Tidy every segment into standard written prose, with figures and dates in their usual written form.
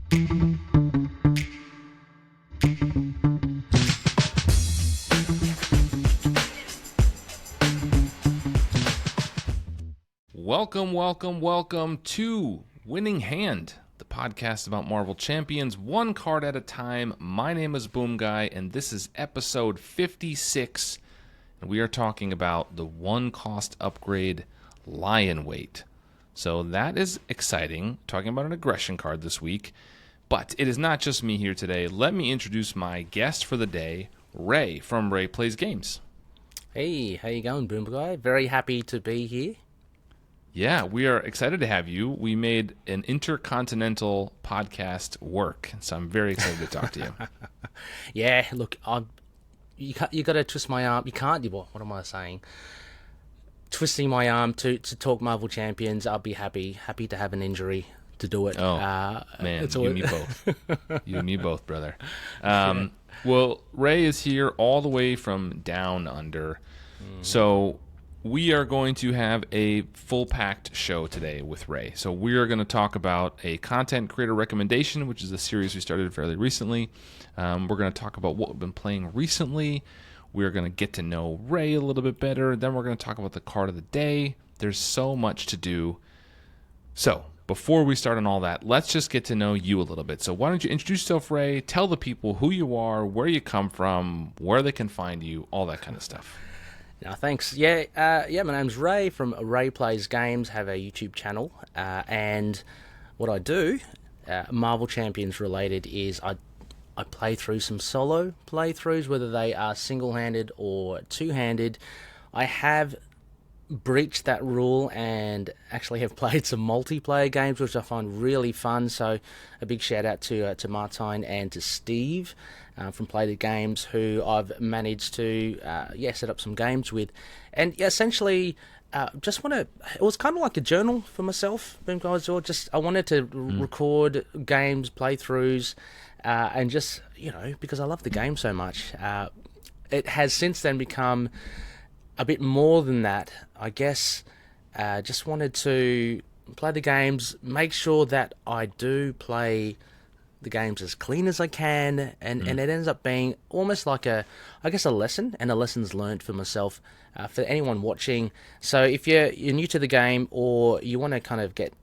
Welcome to Winning Hand, the podcast about Marvel Champions, one card at a time. My name is Boomguy, and this is episode 56, and we are talking about the one-cost upgrade Lion Weight. So that is exciting, talking about an aggression card this week. But it is not just me here today. Let me introduce my guest for the day, Rey from Rey Plays Games. Hey, how you going, Boomguy? Very happy to be here. Yeah, we are excited to have you. We made an intercontinental podcast work, so I'm very excited to talk to you. Yeah, look, you got to twist my arm. You can't. What am I saying? Twisting my arm to talk Marvel Champions. I'll be happy to have an injury to do it. Oh, man, you and me both. You and me both, brother. Well, Rey is here all the way from down under, so we are going to have a full-packed show today with Rey. So we are going to talk about a content creator recommendation, which is a series we started fairly recently. We're going to talk about what we've been playing recently. We're going to get to know Rey a little bit better. Then we're going to talk about the card of the day. There's so much to do. So before we start on all that, let's just get to know you a little bit. So why don't you introduce yourself, Rey? Tell the people who you are, where you come from, where they can find you, all that kind of stuff. No, thanks. Yeah, my name's Rey from Rey Plays Games. Have a YouTube channel, and what I do, Marvel Champions related, is I play through some solo playthroughs, whether they are single-handed or two-handed. I have breached that rule and actually have played some multiplayer games, which I find really fun. So a big shout out to Martine and to Steve from Play the Games, who I've managed to set up some games with. And essentially just want to, it was kind of like a journal for myself, guys. Or just I wanted to record games, playthroughs, and just, because I love the game so much. It has since then become a bit more than that, I guess. Just wanted to play the games, make sure that I do play the games as clean as I can, and it ends up being almost like a lesson, and a lessons learned for myself, for anyone watching. So if you're new to the game, or you want to kind of get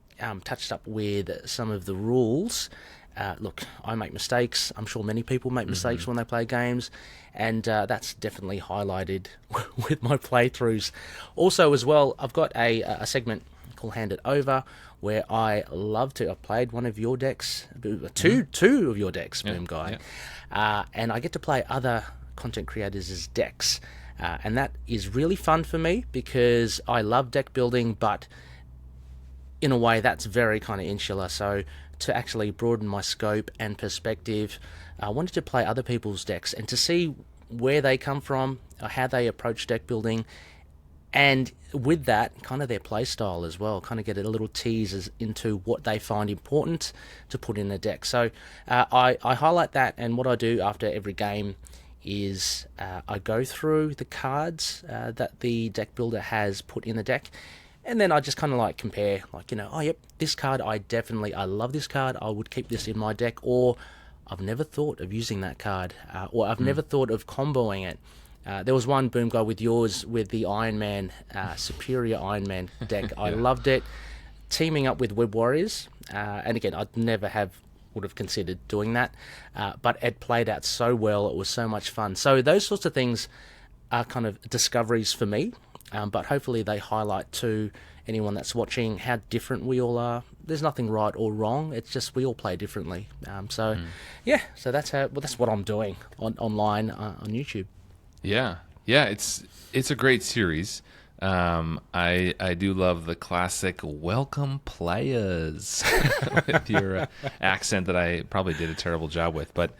touched up with some of the rules, look, I make mistakes. I'm sure many people make mistakes when they play games, and that's definitely highlighted with my playthroughs. Also, as well, I've got a segment called Hand It Over, where I love to. I've played one of your decks, two of your decks, Boomguy, and I get to play other content creators' decks, and that is really fun for me because I love deck building, but in a way that's very kind of insular. So to actually broaden my scope and perspective, I wanted to play other people's decks and to see where they come from, or how they approach deck building, and with that, kind of their play style as well, kind of get a little tease into what they find important to put in a deck. So I highlight that, and what I do after every game is I go through the cards that the deck builder has put in the deck, and then I just kind of like compare, this card, I love this card, I would keep this in my deck, or I've never thought of using that card, or I've never thought of comboing it. There was one, Boomguy, with yours, with the Iron Man, Superior Iron Man deck. I loved it. Teaming up with Web Warriors, and again, I'd never would have considered doing that, but it played out so well, it was so much fun. So those sorts of things are kind of discoveries for me, but hopefully they highlight to anyone that's watching how different we all are. There's nothing right or wrong. It's just we all play differently. So that's what I'm doing online on YouTube. Yeah, it's a great series. I do love the classic "Welcome Players" with your accent that I probably did a terrible job with, but.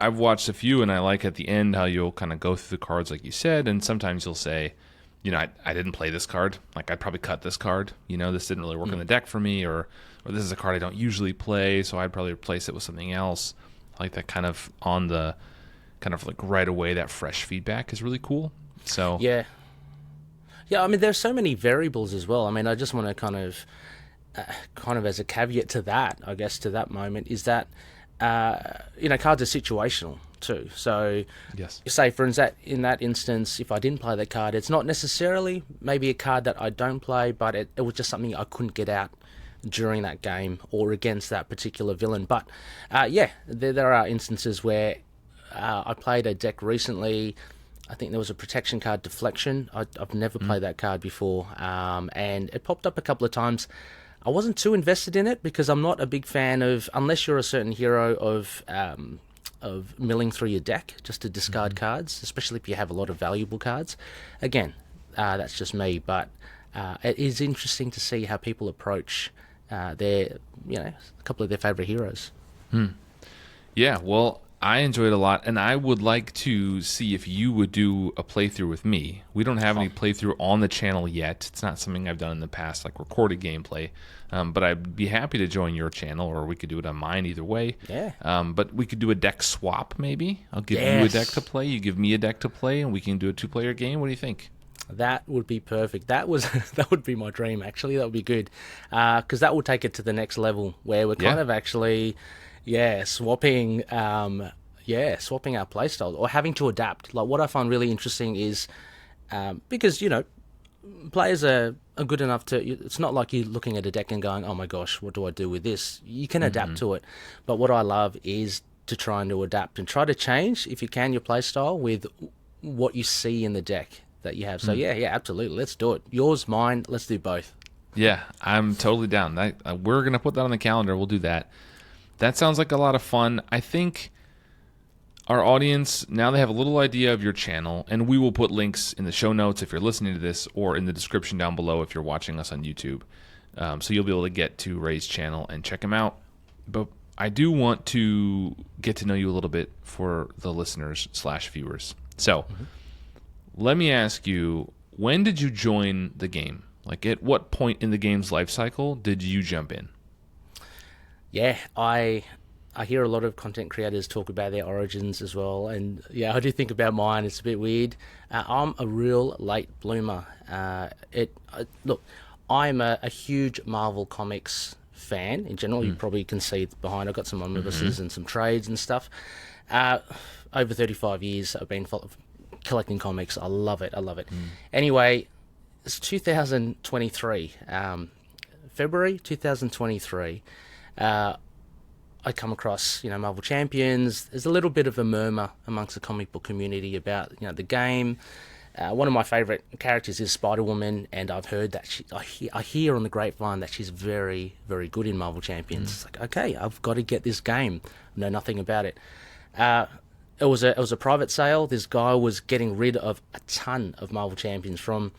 I've watched a few, and I like at the end how you'll kind of go through the cards like you said, and sometimes you'll say, I didn't play this card. Like, I'd probably cut this card. This didn't really work in the deck for me, or this is a card I don't usually play, so I'd probably replace it with something else. I like that kind of right away, that fresh feedback is really cool. So yeah, I mean, there's so many variables as well. I mean, I just want to kind of kind of as a caveat to that, I guess, to that moment, is that cards are situational too. So, Yes. say for instance, in that instance, if I didn't play that card, it's not necessarily maybe a card that I don't play, but it was just something I couldn't get out during that game or against that particular villain. But there are instances where I played a deck recently. I think there was a protection card, Deflection. I've never played that card before, and it popped up a couple of times. I wasn't too invested in it because I'm not a big fan of, unless you're a certain hero, of milling through your deck just to discard cards, especially if you have a lot of valuable cards. Again, that's just me, but it is interesting to see how people approach a couple of their favorite heroes. Yeah, well, I enjoyed it a lot, and I would like to see if you would do a playthrough with me. We don't have any playthrough on the channel yet. It's not something I've done in the past, like recorded gameplay. But I'd be happy to join your channel, or we could do it on mine, either way. Yeah. But we could do a deck swap, maybe. I'll give you a deck to play, you give me a deck to play, and we can do a 2-player game. What do you think? That would be perfect. That would be my dream, actually. That would be good. Because that will take it to the next level, where we're kind of actually... swapping our playstyles or having to adapt. Like, what I find really interesting is because players are good enough to. It's not like you're looking at a deck and going, "Oh my gosh, what do I do with this?" You can adapt to it. But what I love is to try and adapt and try to change, if you can, your playstyle with what you see in the deck that you have. So absolutely, let's do it. Yours, mine. Let's do both. Yeah, I'm totally down. We're gonna put that on the calendar. We'll do that. That sounds like a lot of fun. I think our audience, now they have a little idea of your channel, and we will put links in the show notes if you're listening to this, or in the description down below if you're watching us on YouTube. So you'll be able to get to Rey's channel and check him out. But I do want to get to know you a little bit for the listeners/viewers. So let me ask you, when did you join the game? Like, at what point in the game's life cycle did you jump in? Yeah, I hear a lot of content creators talk about their origins as well, and I do think about mine. It's a bit weird. I'm a real late bloomer. Look, I'm a huge Marvel Comics fan in general. You probably can see behind. I've got some omnibuses and some trades and stuff. Over 35 years, I've been collecting comics. I love it. Anyway, it's 2023, February 2023. I come across, Marvel Champions. There's a little bit of a murmur amongst the comic book community about, the game. One of my favourite characters is Spider-Woman, and I've heard that I hear on the grapevine that she's very, very good in Marvel Champions. It's like, okay, I've got to get this game. I know nothing about it. It was a private sale. This guy was getting rid of a ton of Marvel Champions, from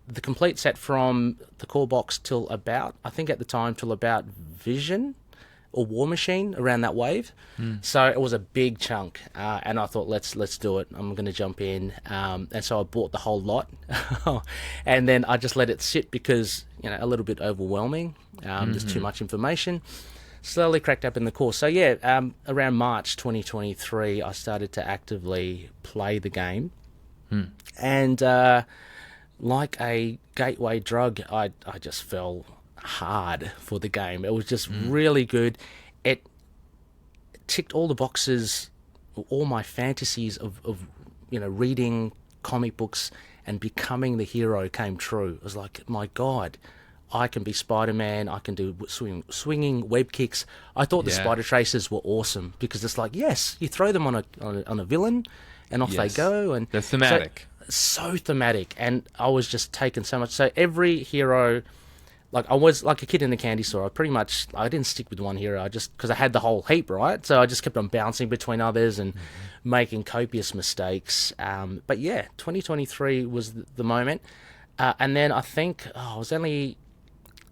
the complete set, from the core box till about Vision or War Machine, around that wave. So it was a big chunk, and I thought, let's do it. I'm going to jump in, and so I bought the whole lot, and then I just let it sit because a little bit overwhelming. There's too much information. Slowly cracked up in the course. So around March 2023, I started to actively play the game, and like a gateway drug, I just fell hard for the game. It was just really good. It ticked all the boxes. All my fantasies of reading comic books and becoming the hero came true. It was like, my God, I can be Spider-Man. I can do swinging web kicks. I thought the spider traces were awesome because it's like, yes, you throw them on a villain, and off they go. And they're thematic. So thematic, and I was just taking so much. So every hero, like, I was like a kid in a candy store. I didn't stick with one hero. Because I had the whole heap, right? So I just kept on bouncing between others and making copious mistakes. But 2023 was the moment. And then I think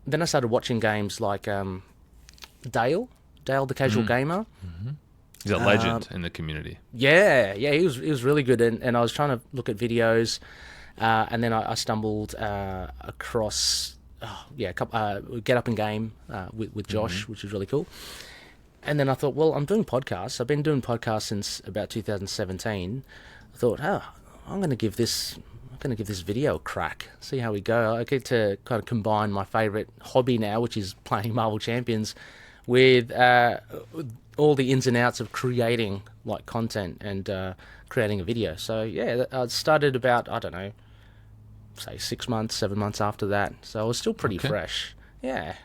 then I started watching games like Dale the Casual Gamer. He's a legend in the community. Yeah, he was really good, and I was trying to look at videos, and then I stumbled across Get Up and Game with Josh, which is really cool. And then I thought, well, I'm doing podcasts. I've been doing podcasts since about 2017. I thought, I'm going to give this going to give this video a crack, see how we go. I get to kind of combine my favourite hobby now, which is playing Marvel Champions, with all the ins and outs of creating like content and creating a video. So yeah, I started about, I don't know, say 6 months, 7 months after that. So I was still pretty fresh. Yeah.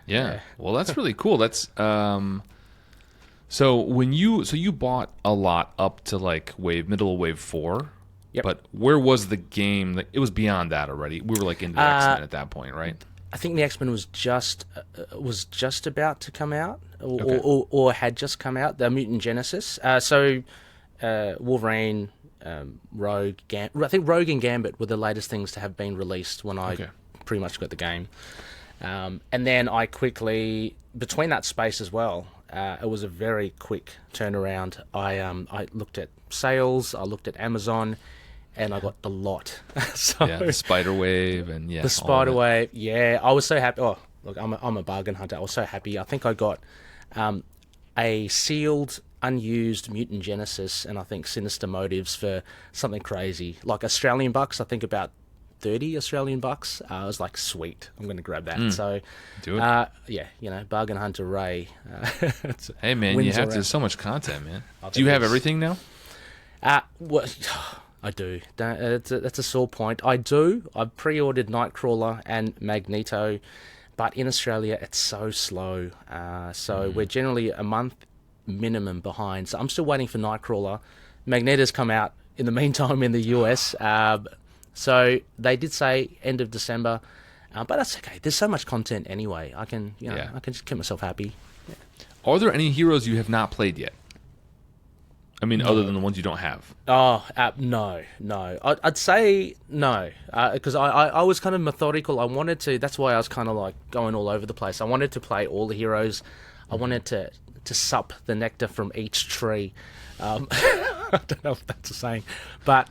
Well, that's really cool. That's so you bought a lot up to like middle of wave 4. Yep. But where was the game? Like, it was beyond that already. We were like into the X-Men at that point, right? I think the X-Men was just about to come out, or had just come out. The Mutant Genesis. Wolverine, Rogue, I think Rogue and Gambit were the latest things to have been released when I pretty much got the game. And then I quickly, between that space as well, it was a very quick turnaround. I looked at sales, I looked at Amazon, and I got the lot. So the Spiderwave and the Spiderwave. Yeah, I was so happy. Oh, look, I'm a bargain hunter. I was so happy. I think I got a sealed, unused Mutant Genesis, and I think Sinister Motives for something crazy, like Australian bucks. I think about 30 Australian bucks. I was like, sweet, I'm going to grab that. So, do it. Yeah, bargain hunter Rey. Hey man, there's so much content, man. Do you have everything now? Well, I do. That's a sore point. I do. I've pre-ordered Nightcrawler and Magneto, but in Australia it's so slow. So we're generally a month minimum behind. So I'm still waiting for Nightcrawler. Magneto's come out in the meantime in the US. So they did say end of December, but that's okay. There's so much content anyway. I can just keep myself happy. Yeah. Are there any heroes you have not played yet? I mean, other than the ones you don't have. Oh, no. I'd say no, because I was kind of methodical. I wanted to. That's why I was kind of like going all over the place. I wanted to play all the heroes. I wanted to sup the nectar from each tree. I don't know if that's a saying, but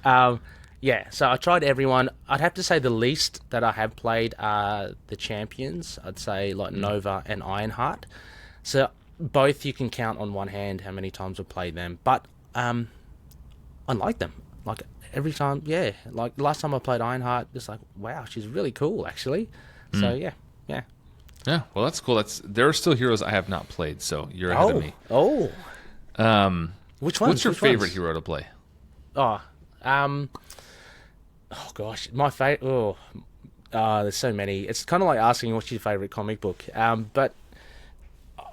yeah. So I tried everyone. I'd have to say the least that I have played are the champions. I'd say like Nova and Ironheart. So both you can count on one hand how many times I've played them, but I like them. Like every time, yeah. Like last time I played Ironheart, it's like, wow, she's really cool, actually. So yeah. Yeah, well, that's cool. There are still heroes I have not played, so you're ahead of me. Oh. Which ones? What's your favorite hero to play? Oh gosh, my favorite. There's so many. It's kind of like asking what's your favorite comic book. But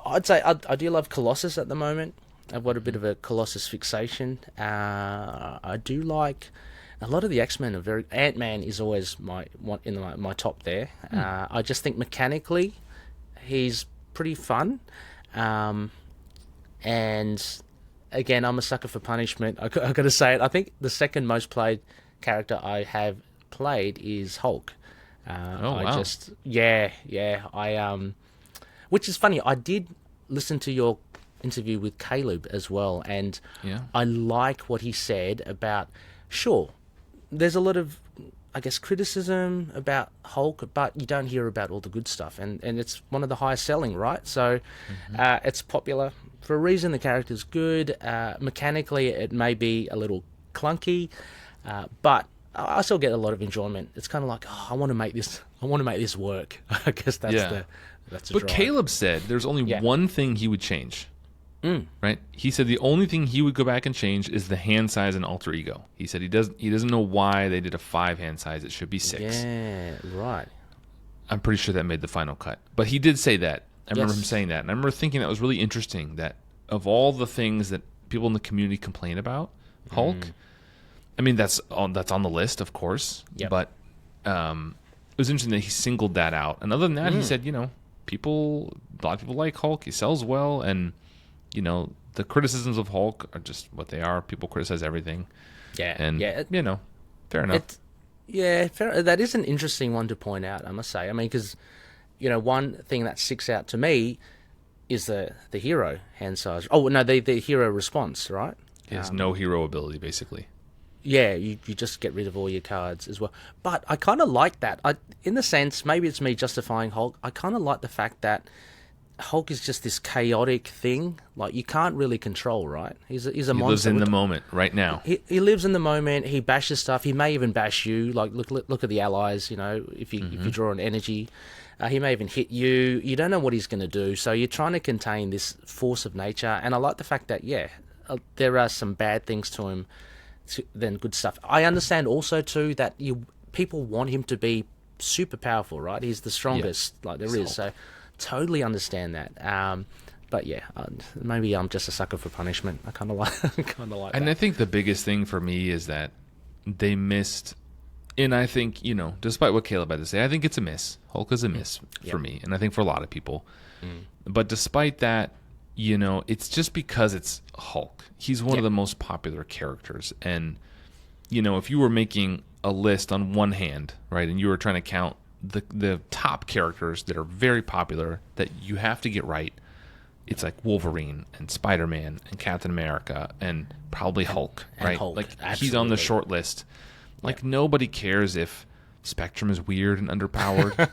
I'd say I do love Colossus at the moment. I've got a bit of a Colossus fixation. I do like a lot of the X-Men. Ant-Man is always my top there. I just think mechanically he's pretty fun. And again, I'm a sucker for punishment. I got to say it. I think the second most played character I have played is Hulk. Wow. Which is funny. I did listen to your interview with Caleb as well, and I like what he said about, sure, there's a lot of, I guess, criticism about Hulk, but you don't hear about all the good stuff, and it's one of the highest selling, right? So it's popular for a reason. The character's good. Mechanically, it may be a little clunky, but I still get a lot of enjoyment. It's kind of like, I want to make this work. I guess that's the drive. But Caleb said there's only one thing he would change. Right? He said the only thing he would go back and change is the hand size and alter ego. He said he doesn't know why they did a 5 hand size. It should be 6. Yeah, right. I'm pretty sure that made the final cut. But he did say that. I remember him saying that. And I remember thinking that was really interesting, that of all the things that people in the community complain about, Hulk, I mean, that's on the list, of course. Yep. But it was interesting that he singled that out. And other than that, he said, a lot of people like Hulk. He sells well, and the criticisms of Hulk are just what they are. People criticize everything. Yeah. And, fair enough. Fair. That is an interesting one to point out, I must say. I mean, because, one thing that sticks out to me is the hero hand size. Oh, no, the hero response, right? He has no hero ability, basically. Yeah, you just get rid of all your cards as well. But I kind of like that. In the sense, maybe it's me justifying Hulk, I kind of like the fact that Hulk is just this chaotic thing. Like, you can't really control, right? He's a He monster. lives in the moment right now. He lives in the moment. He bashes stuff. He may even bash you. Like, look at the allies. You know, if you draw an energy, he may even hit you. You don't know what he's going to do. So you're trying to contain this force of nature. And I like the fact that there are some bad things to him, than good stuff. I understand also too that people want him to be super powerful, right? He's the strongest like there is. So totally understand that. But yeah, maybe I'm just a sucker for punishment. I kind of like And that. I think the biggest thing for me is that they missed, and I think, despite what Caleb had to say, I think it's a miss. Hulk is a miss for me, and I think for a lot of people. But despite that, it's just because it's Hulk. He's one of the most popular characters. And, if you were making a list on one hand, right, and you were trying to count the top characters that are very popular that you have to get right, it's like Wolverine and Spider-Man and Captain America and probably Hulk, right? And Hulk, like absolutely. He's on the short list. Like nobody cares if Spectrum is weird and underpowered.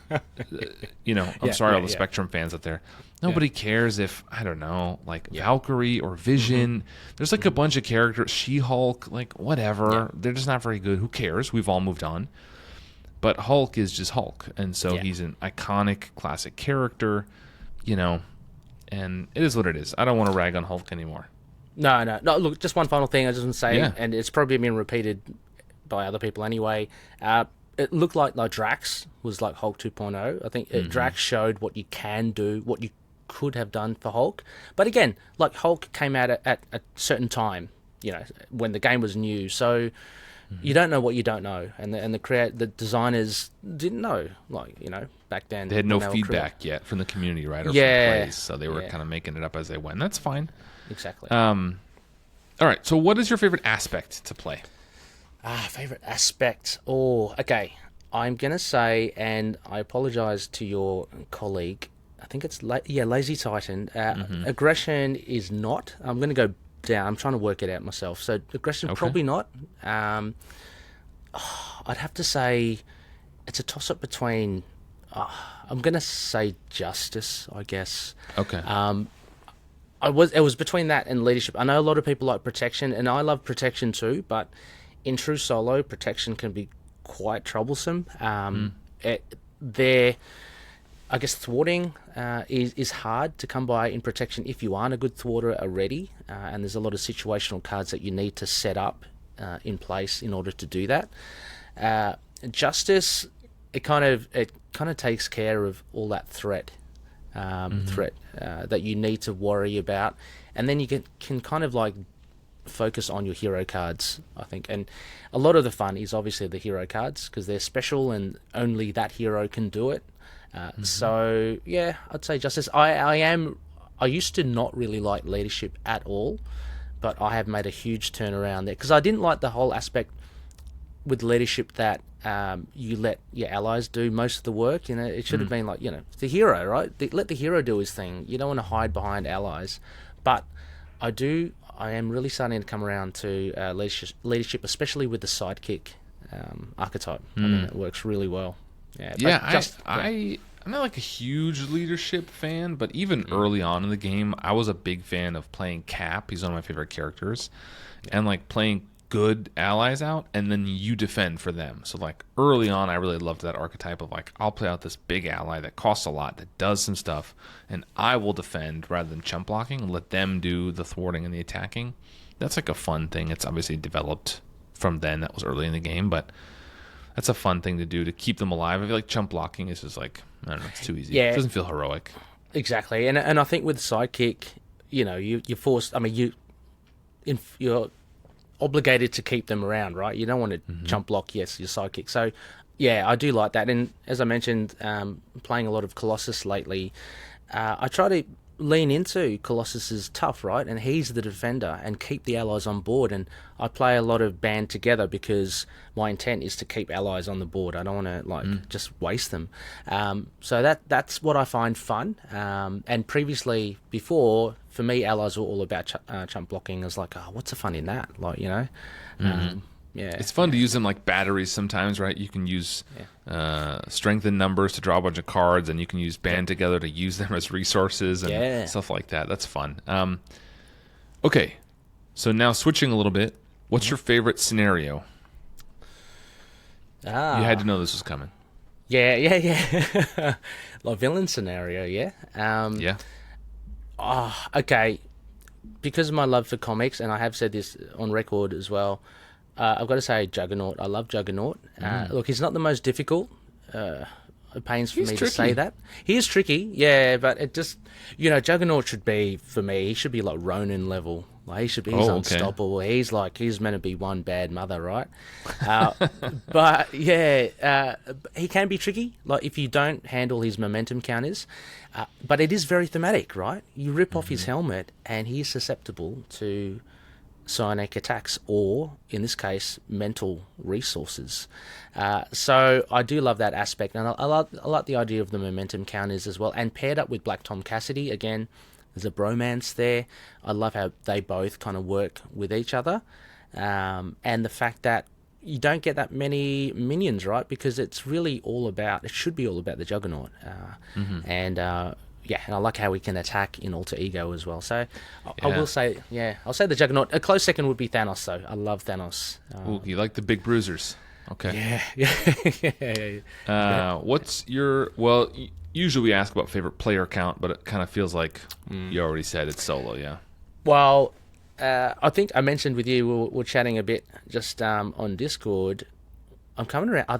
I'm sorry, all the Spectrum fans out there. Nobody cares if, I don't know, like Valkyrie or Vision. There's like a bunch of characters, She-Hulk, like whatever. They're just not very good. Who cares? We've all moved on. But Hulk is just Hulk. And so he's an iconic, classic character, and it is what it is. I don't want to rag on Hulk anymore. No. Look, just one final thing I just want to say, and it's probably been repeated by other people anyway. It looked like Drax was like Hulk 2.0. I think Drax showed what you can do, what you could have done for Hulk. But again, like Hulk came out at a certain time, when the game was new. So you don't know what you don't know, and the designers didn't know, back then. They had no feedback yet from the community, right? Or from plays, so they were kind of making it up as they went. That's fine. Exactly. All right. So, what is your favorite aspect to play? Favorite aspect. Oh, okay. I'm gonna say, and I apologize to your colleague. I think it's Lazy Titan. Aggression is not. I'm gonna go down. I'm trying to work it out myself. So aggression probably not. I'd have to say it's a toss up between. I'm gonna say justice, I guess. Okay. It was between that and leadership. I know a lot of people like protection, and I love protection too. But in true solo, protection can be quite troublesome. I guess thwarting is hard to come by in protection if you aren't a good thwarter already, and there's a lot of situational cards that you need to set up in place in order to do that. Justice, it kind of takes care of all that threat that you need to worry about, and then you can kind of like focus on your hero cards, I think. And a lot of the fun is obviously the hero cards because they're special and only that hero can do it. So yeah, I'd say justice. I used to not really like leadership at all, but I have made a huge turnaround there because I didn't like the whole aspect with leadership that you let your allies do most of the work. It should have been like, the hero, right? Let the hero do his thing. You don't want to hide behind allies. But I am really starting to come around to leadership, especially with the sidekick archetype. I mean, it works really well. I'm not like a huge leadership fan, but even early on in the game, I was a big fan of playing Cap. He's one of my favorite characters, and like playing good allies out, and then you defend for them. So like early on, I really loved that archetype of like, I'll play out this big ally that costs a lot, that does some stuff, and I will defend rather than chump blocking and let them do the thwarting and the attacking. That's like a fun thing. It's obviously developed from then. That was early in the game, but that's a fun thing to do to keep them alive. I feel like chump blocking is just like, I don't know, it's too easy. Yeah. It doesn't feel heroic. Exactly. And I think with sidekick, you're forced, I mean, you're obligated to keep them around, right? You don't want to chump block, your sidekick. So, yeah, I do like that. And as I mentioned, playing a lot of Colossus lately, I try to lean into Colossus's tough, right? And he's the defender and keep the allies on board. And I play a lot of band together because my intent is to keep allies on the board. I don't want to just waste them. So that's what I find fun. And previously, before, for me, allies were all about chump blocking. I was like, oh, what's the fun in that? Yeah, it's fun to use them like batteries sometimes, right? You can use strength in numbers to draw a bunch of cards, and you can use band together to use them as resources and stuff like that. That's fun. Okay, so now switching a little bit, what's your favorite scenario? You had to know this was coming. Yeah. Like villain scenario, yeah. Yeah. Okay. Because of my love for comics, and I have said this on record as well, I've got to say Juggernaut. I love Juggernaut. Look, he's not the most difficult. It pains for me to say that. He is tricky, yeah, but it just, Juggernaut should be, for me, he should be like Ronin level. Like he's unstoppable. He's meant to be one bad mother, right? But yeah, he can be tricky. Like if you don't handle his momentum counters, but it is very thematic, right? You rip off his helmet, and he's susceptible to psionic attacks, or in this case, mental resources. So I do love that aspect, and I like the idea of the momentum counters as well. And paired up with Black Tom Cassidy, again, there's a bromance there. I love how they both kind of work with each other, and the fact that you don't get that many minions, right? Because it should be all about the Juggernaut, and I like how we can attack in Alter Ego as well. So I will say, I'll say the Juggernaut. A close second would be Thanos, though. I love Thanos. Ooh, you like the big bruisers. Okay. Yeah. What's your... Well, usually we ask about favorite player count, but it kind of feels like you already said it's solo, yeah. Well, I think I mentioned with you, we're chatting a bit just on Discord. I'm coming around... I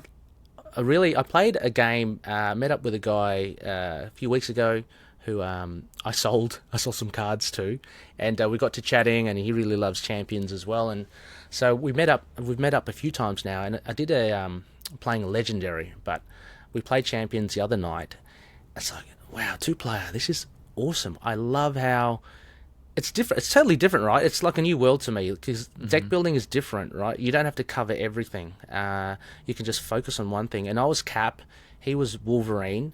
played a game, met up with a guy a few weeks ago who I sold some cards to, and we got to chatting, and he really loves Champions as well, and so we've met up a few times now, and I did playing a Legendary, but we played Champions the other night. It's like, wow, 2-player, this is awesome. I love how it's different. It's totally different, right? It's like a new world to me, because deck building is different, right? You don't have to cover everything. You can just focus on one thing. And I was Cap, he was Wolverine.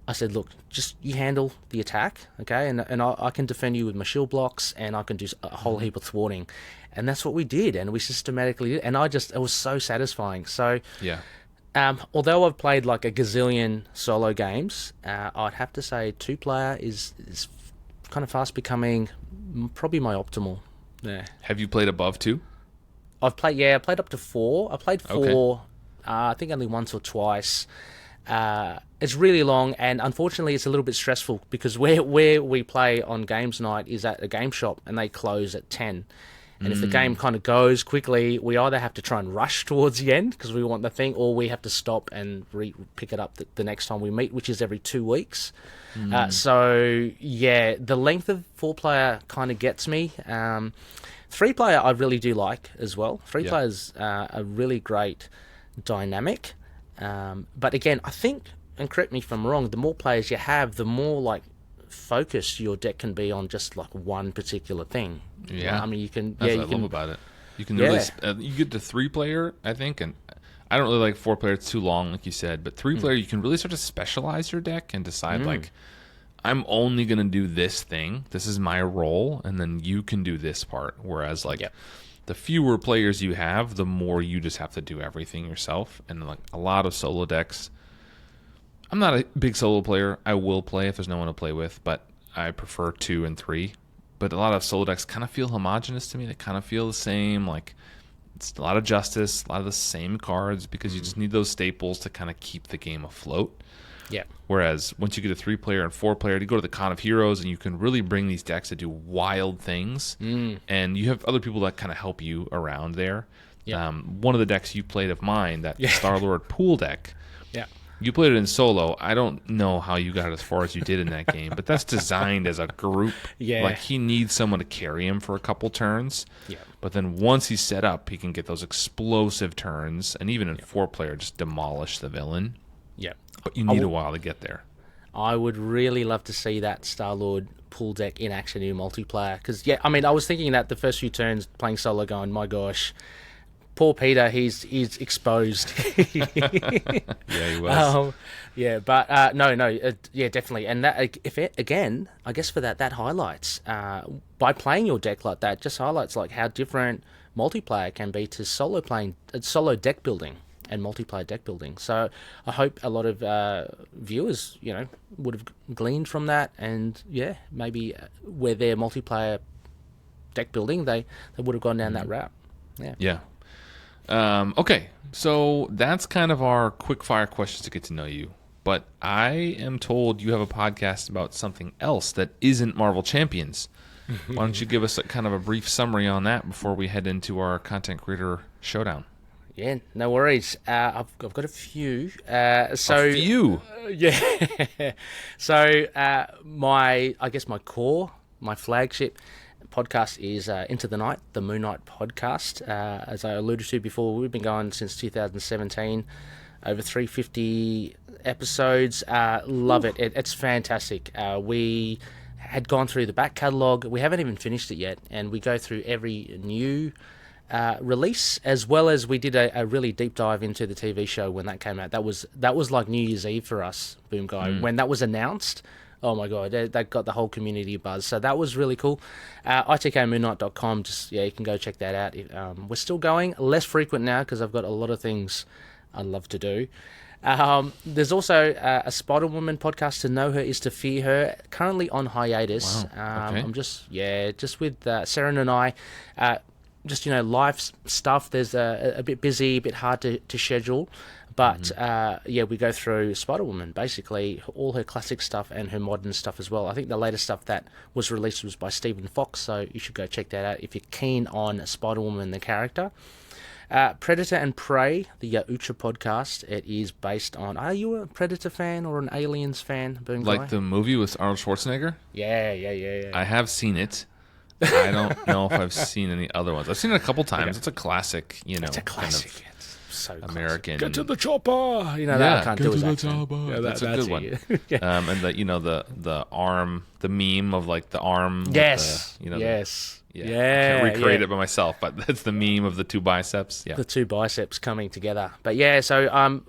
I said, look, just you handle the attack, okay? And I can defend you with my shield blocks, and I can do a whole heap of thwarting. And that's what we did, and we systematically did. And it was so satisfying. So, yeah. Although I've played like a gazillion solo games, I'd have to say 2-player is kind of fast becoming probably my optimal. Yeah. Have you played above 2? I played up to 4. I played 4, I think only once or twice. It's really long, and unfortunately it's a little bit stressful, because where we play on games night is at a game shop, and they close at 10. And if the game kind of goes quickly, we either have to try and rush towards the end because we want the thing, or we have to stop and pick it up the next time we meet, which is every 2 weeks. So, yeah, the length of 4-player kind of gets me. 3-player I really do like as well. 3-player's a really great dynamic. But again, I think, and correct me if I'm wrong, the more players you have, the more like focused your deck can be on just like one particular thing. Yeah, I mean, you can. That's what I love about it. You can really you get to 3-player, I think, and I don't really like 4-player. It's too long, like you said. But 3-player, you can really start to specialize your deck and decide like, I'm only gonna do this thing. This is my role, and then you can do this part. Whereas like, the fewer players you have, the more you just have to do everything yourself. And like a lot of solo decks, I'm not a big solo player. I will play if there's no one to play with, but I prefer 2 and 3. But a lot of solo decks kind of feel homogenous to me. They kind of feel the same. Like, it's a lot of justice, a lot of the same cards, because you just need those staples to kind of keep the game afloat. Yeah. Whereas once you get a 3-player and 4-player, you go to the Con of Heroes, and you can really bring these decks to do wild things. And you have other people that kind of help you around there. One of the decks you played of mine, that Star-Lord pool deck. Yeah. You played it in solo. I don't know how you got as far as you did in that game, but that's designed as a group. Yeah. Like, he needs someone to carry him for a couple turns. Yeah. But then once he's set up, he can get those explosive turns, and even in 4-player, just demolish the villain. Yeah. But you need a while to get there. I would really love to see that Star-Lord pool deck in action in multiplayer. Because, I mean, I was thinking that the first few turns playing solo going, my gosh, poor Peter, he's exposed. Yeah, he was. Yeah, definitely. And that, again, I guess for that highlights, by playing your deck like that, just highlights like how different multiplayer can be to solo deck building and multiplayer deck building. So I hope a lot of viewers, would have gleaned from that, and maybe where their multiplayer deck building, they would have gone down that route. Yeah. Okay, so that's kind of our quick fire questions to get to know you. But I am told you have a podcast about something else that isn't Marvel Champions. Why don't you give us kind of a brief summary on that before we head into our content creator showdown? Yeah, no worries. I've got a few. A few? Yeah. So my flagship podcast is Into the Night, the Moon Knight podcast. As I alluded to before, we've been going since 2017, over 350 episodes. Love it. It's fantastic. We had gone through the back catalogue. We haven't even finished it yet, and we go through every new release, as well as we did a really deep dive into the TV show when that came out. That was like New Year's Eve for us, Boomguy. When that was announced, oh my god, that got the whole community buzz. So that was really cool. itkmoonnight.com, you can go check that out. We're still going, less frequent now because I've got a lot of things I love to do. There's also a Spider-Woman podcast, To Know Her Is to Fear Her, currently on hiatus. Wow. Okay. I'm just with Sarah and I, life stuff. There's a bit busy, a bit hard to schedule. But, we go through Spider-Woman, basically, all her classic stuff and her modern stuff as well. I think the latest stuff that was released was by Stephen Fox, so you should go check that out if you're keen on Spider-Woman, the character. Predator and Prey, the Ucha podcast. It is based on... Are you a Predator fan or an Aliens fan, Boomguy? Like the movie with Arnold Schwarzenegger? Yeah. I have seen it. I don't know if I've seen any other ones. I've seen it a couple times. Okay. It's a classic, It's a classic. Kind of so American. Get to the chopper. That I can't do his accent. Yeah, that's a good one. And the arm, the meme of like the arm. Yes. Yes. I can't recreate it by myself, but that's the meme of the two biceps. Yeah. The two biceps coming together. But so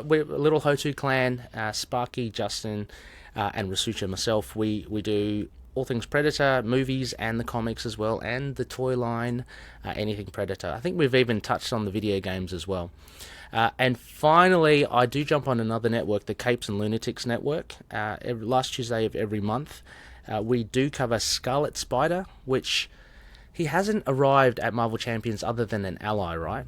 we're a little Hotu clan, Sparky, Justin, and Rasucha, myself. We do all things Predator, movies and the comics as well, and the toy line, anything Predator. I think we've even touched on the video games as well. And finally, I do jump on another network, the Capes and Lunatics network, last Tuesday of every month. We do cover Scarlet Spider, which he hasn't arrived at Marvel Champions other than an ally, right?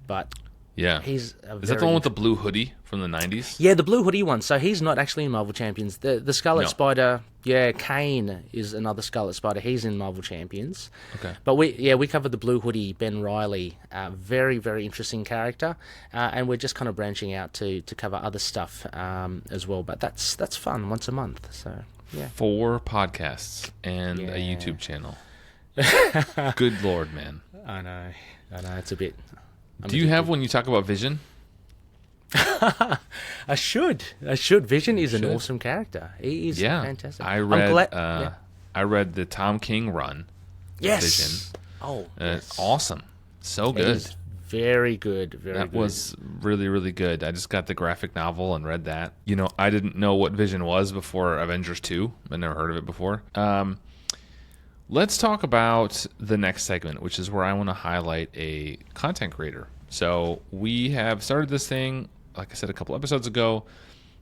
But yeah, is that the one with the blue hoodie from the 90s? Yeah, the blue hoodie one. So he's not actually in Marvel Champions. The Scarlet Spider, Kane is another Scarlet Spider. He's in Marvel Champions. Okay. But we covered the blue hoodie, Ben Reilly. Very, very interesting character. And we're just kind of branching out to cover other stuff as well. But that's fun, once a month. So, yeah. 4 podcasts and a YouTube channel. Good Lord, man. I know. It's a bit... Do you have when you talk about Vision? I should. Vision is an awesome character. He is fantastic. I read the Tom King run. Yes. Vision. Oh, it's awesome. So good. It is very good. That was really, really good. I just got the graphic novel and read that. I didn't know what Vision was before Avengers 2. I'd never heard of it before. Let's talk about the next segment, which is where I want to highlight a content creator. So we have started this thing, like I said, a couple episodes ago.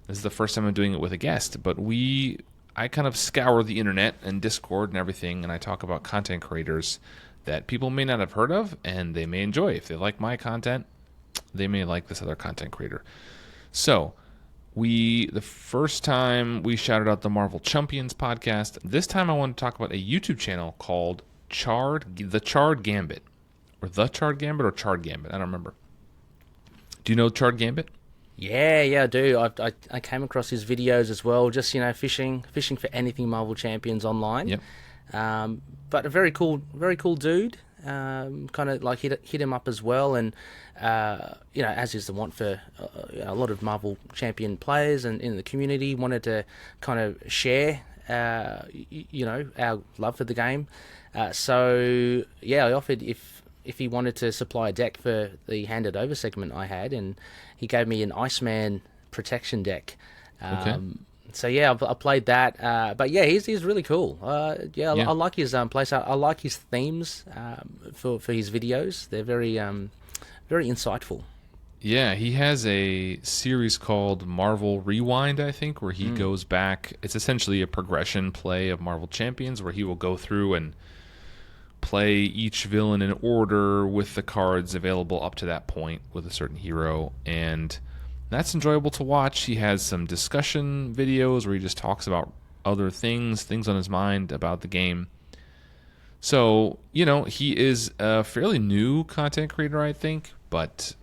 This is the first time I'm doing it with a guest, but I kind of scour the internet and Discord and everything, and I talk about content creators that people may not have heard of, and they may enjoy. If they like my content, they may like this other content creator. So the first time we shouted out the Marvel Champions podcast. This time I want to talk about a YouTube channel called the Charred Gambit. Or the Charred Gambit or Charred Gambit. I don't remember. Do you know Charred Gambit? Yeah, I do. I came across his videos as well, just, fishing for anything Marvel Champions online. Yep. But a very cool dude. Kind of like hit him up as well, and as is the want for a lot of Marvel Champion players and in the community, wanted to kind of share our love for the game. So I offered if he wanted to supply a deck for the handed over segment I had, and he gave me an Iceman protection deck. Okay. So yeah, I played that, but yeah, he's really cool. Yeah. I like his playstyle. I like his themes for his videos. They're very insightful. Yeah, he has a series called Marvel Rewind, I think, where he goes back. It's essentially a progression play of Marvel Champions where he will go through and play each villain in order with the cards available up to that point with a certain hero, and that's enjoyable to watch. He has some discussion videos where he just talks about other things on his mind about the game. So, he is a fairly new content creator, I think, but,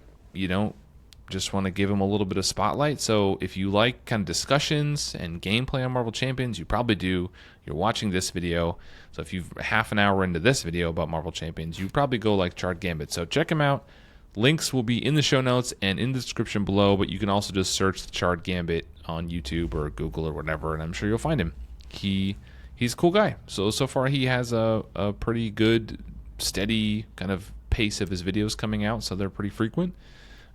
just want to give him a little bit of spotlight. So if you like kind of discussions and gameplay on Marvel Champions, you probably do. You're watching this video. So if you're half an hour into this video about Marvel Champions, you probably go like Charred Gambit. So check him out. Links will be in the show notes and in the description below, but you can also just search the Charred Gambit on YouTube or Google or whatever, and I'm sure you'll find him. He's a cool guy. So far he has a pretty good, steady kind of pace of his videos coming out, so they're pretty frequent.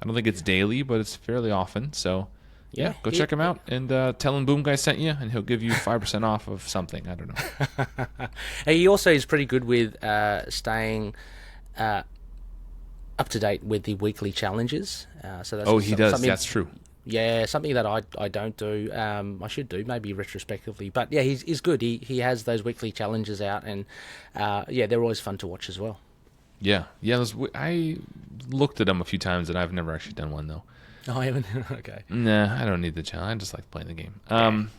I don't think it's daily, but it's fairly often. So, yeah, go check him out and tell him Boomguy sent you, and he'll give you 5% off of something. I don't know. He also is pretty good with staying up to date with the weekly challenges. So that's he does. That's true. Yeah, something that I don't do. I should do maybe retrospectively, but yeah, he's good. He has those weekly challenges out, and they're always fun to watch as well. Yeah. I looked at them a few times, and I've never actually done one though. Oh, I haven't. Okay. Nah, I don't need the challenge. I just like playing the game.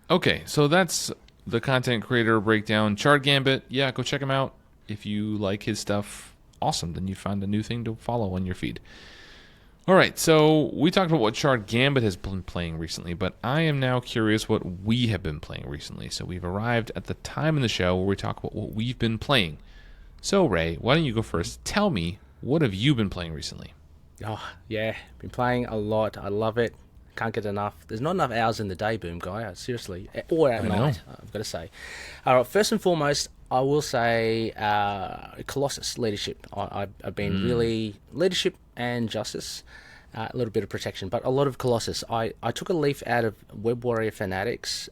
Okay, so that's the content creator breakdown. Charred Gambit. Yeah, go check him out if you like his stuff. Awesome. Then you found a new thing to follow on your feed. All right, so we talked about what Charred Gambit has been playing recently, but I am now curious what we have been playing recently. So we've arrived at the time in the show where we talk about what we've been playing. So, Ray, why don't you go first? Tell me, what have you been playing recently? Oh, yeah, been playing a lot. I love it. Can't get enough. There's not enough hours in the day, Boomguy, seriously. Or at night, I've got to say. All right, first and foremost, I will say Colossus leadership. I've been really leadership and justice, a little bit of protection, but a lot of Colossus. I took a leaf out of Web Warrior Fanatic's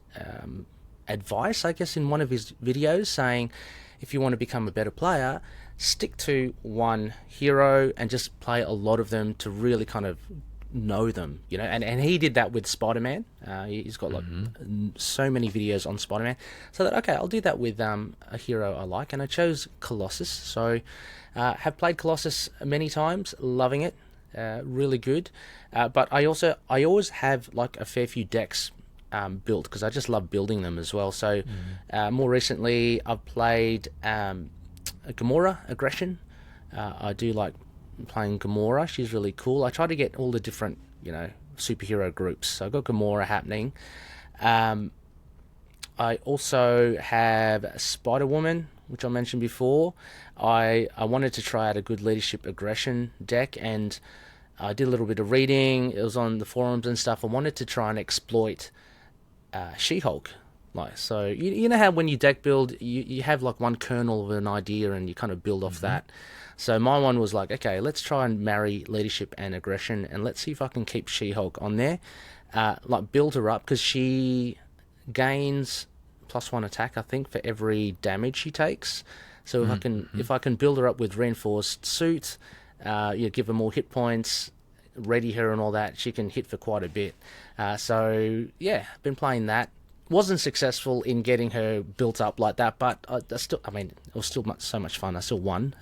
advice, I guess, in one of his videos, saying if you want to become a better player, stick to one hero and just play a lot of them to really kind of know them, and he did that with Spider-Man. He's got so many videos on Spider-Man, so that okay, I'll do that with a hero I like, and I chose Colossus. So have played Colossus many times, loving it, really good, but I always have like a fair few decks built because I just love building them as well. So more recently I've played Gamora Aggression. I do like playing Gamora. She's really cool. I try to get all the different superhero groups, so I've got Gamora happening. I also have Spider-Woman, which I mentioned before. I wanted to try out a good leadership aggression deck, and I did a little bit of reading. It was on the forums and stuff. I wanted to try and exploit She-Hulk. So you know how when you deck build, you have like one kernel of an idea and you kind of build off that. So my one was like, okay, let's try and marry leadership and aggression, and let's see if I can keep She-Hulk on there. Build her up, because she gains +1 attack, I think, for every damage she takes. So if I can build her up with reinforced suit, give her more hit points, ready her and all that, she can hit for quite a bit. So yeah, been playing that. Wasn't successful in getting her built up like that, but it was still so much fun. I still won.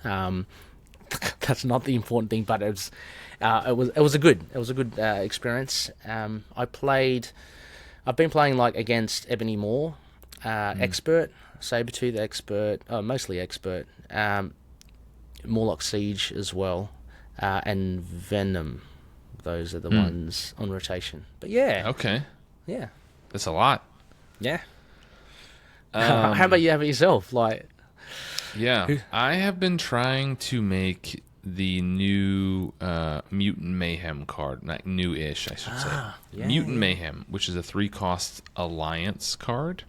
That's not the important thing, but it was a good experience. I've been playing like against Ebony Maw, Expert, Sabretooth Expert, mostly Expert, Morlock Siege as well, and Venom. Those are the ones on rotation. But yeah. Okay. Yeah. That's a lot. Yeah. How about you have it yourself? Yeah, I have been trying to make the new Mutant Mayhem card, not new-ish, I should say. Yeah, Mutant Mayhem, which is a 3-cost Alliance card.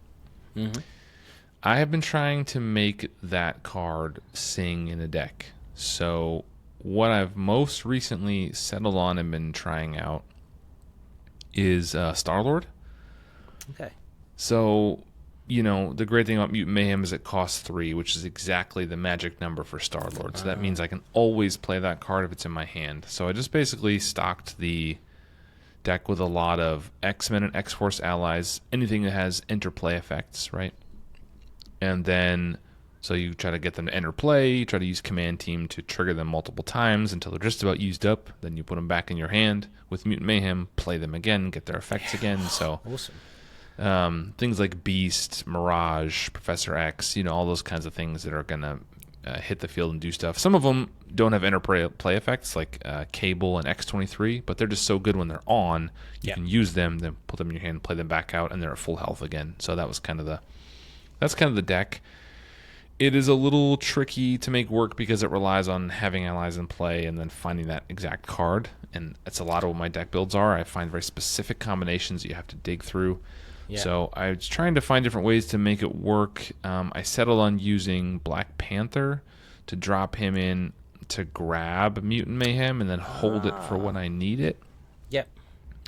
I have been trying to make that card sing in a deck. So what I've most recently settled on and been trying out is Star-Lord. Okay. So, the great thing about Mutant Mayhem is it costs 3, which is exactly the magic number for Star-Lord. So that means I can always play that card if it's in my hand. So I just basically stocked the deck with a lot of X-Men and X-Force allies, anything that has interplay effects, right? And then, so you try to get them to enter play, you try to use Command Team to trigger them multiple times until they're just about used up, then you put them back in your hand with Mutant Mayhem, play them again, get their effects again, so... Awesome. Things like Beast, Mirage, Professor X, all those kinds of things that are going to hit the field and do stuff. Some of them don't have interplay effects like Cable and X-23, but they're just so good when they're on. You can use them, then put them in your hand, play them back out, and they're at full health again. So that was kind of the deck. It is a little tricky to make work because it relies on having allies in play and then finding that exact card. And that's a lot of what my deck builds are. I find very specific combinations that you have to dig through. Yeah. So I was trying to find different ways to make it work. I settled on using Black Panther to drop him in to grab Mutant Mayhem and then hold it for when I need it. Yep.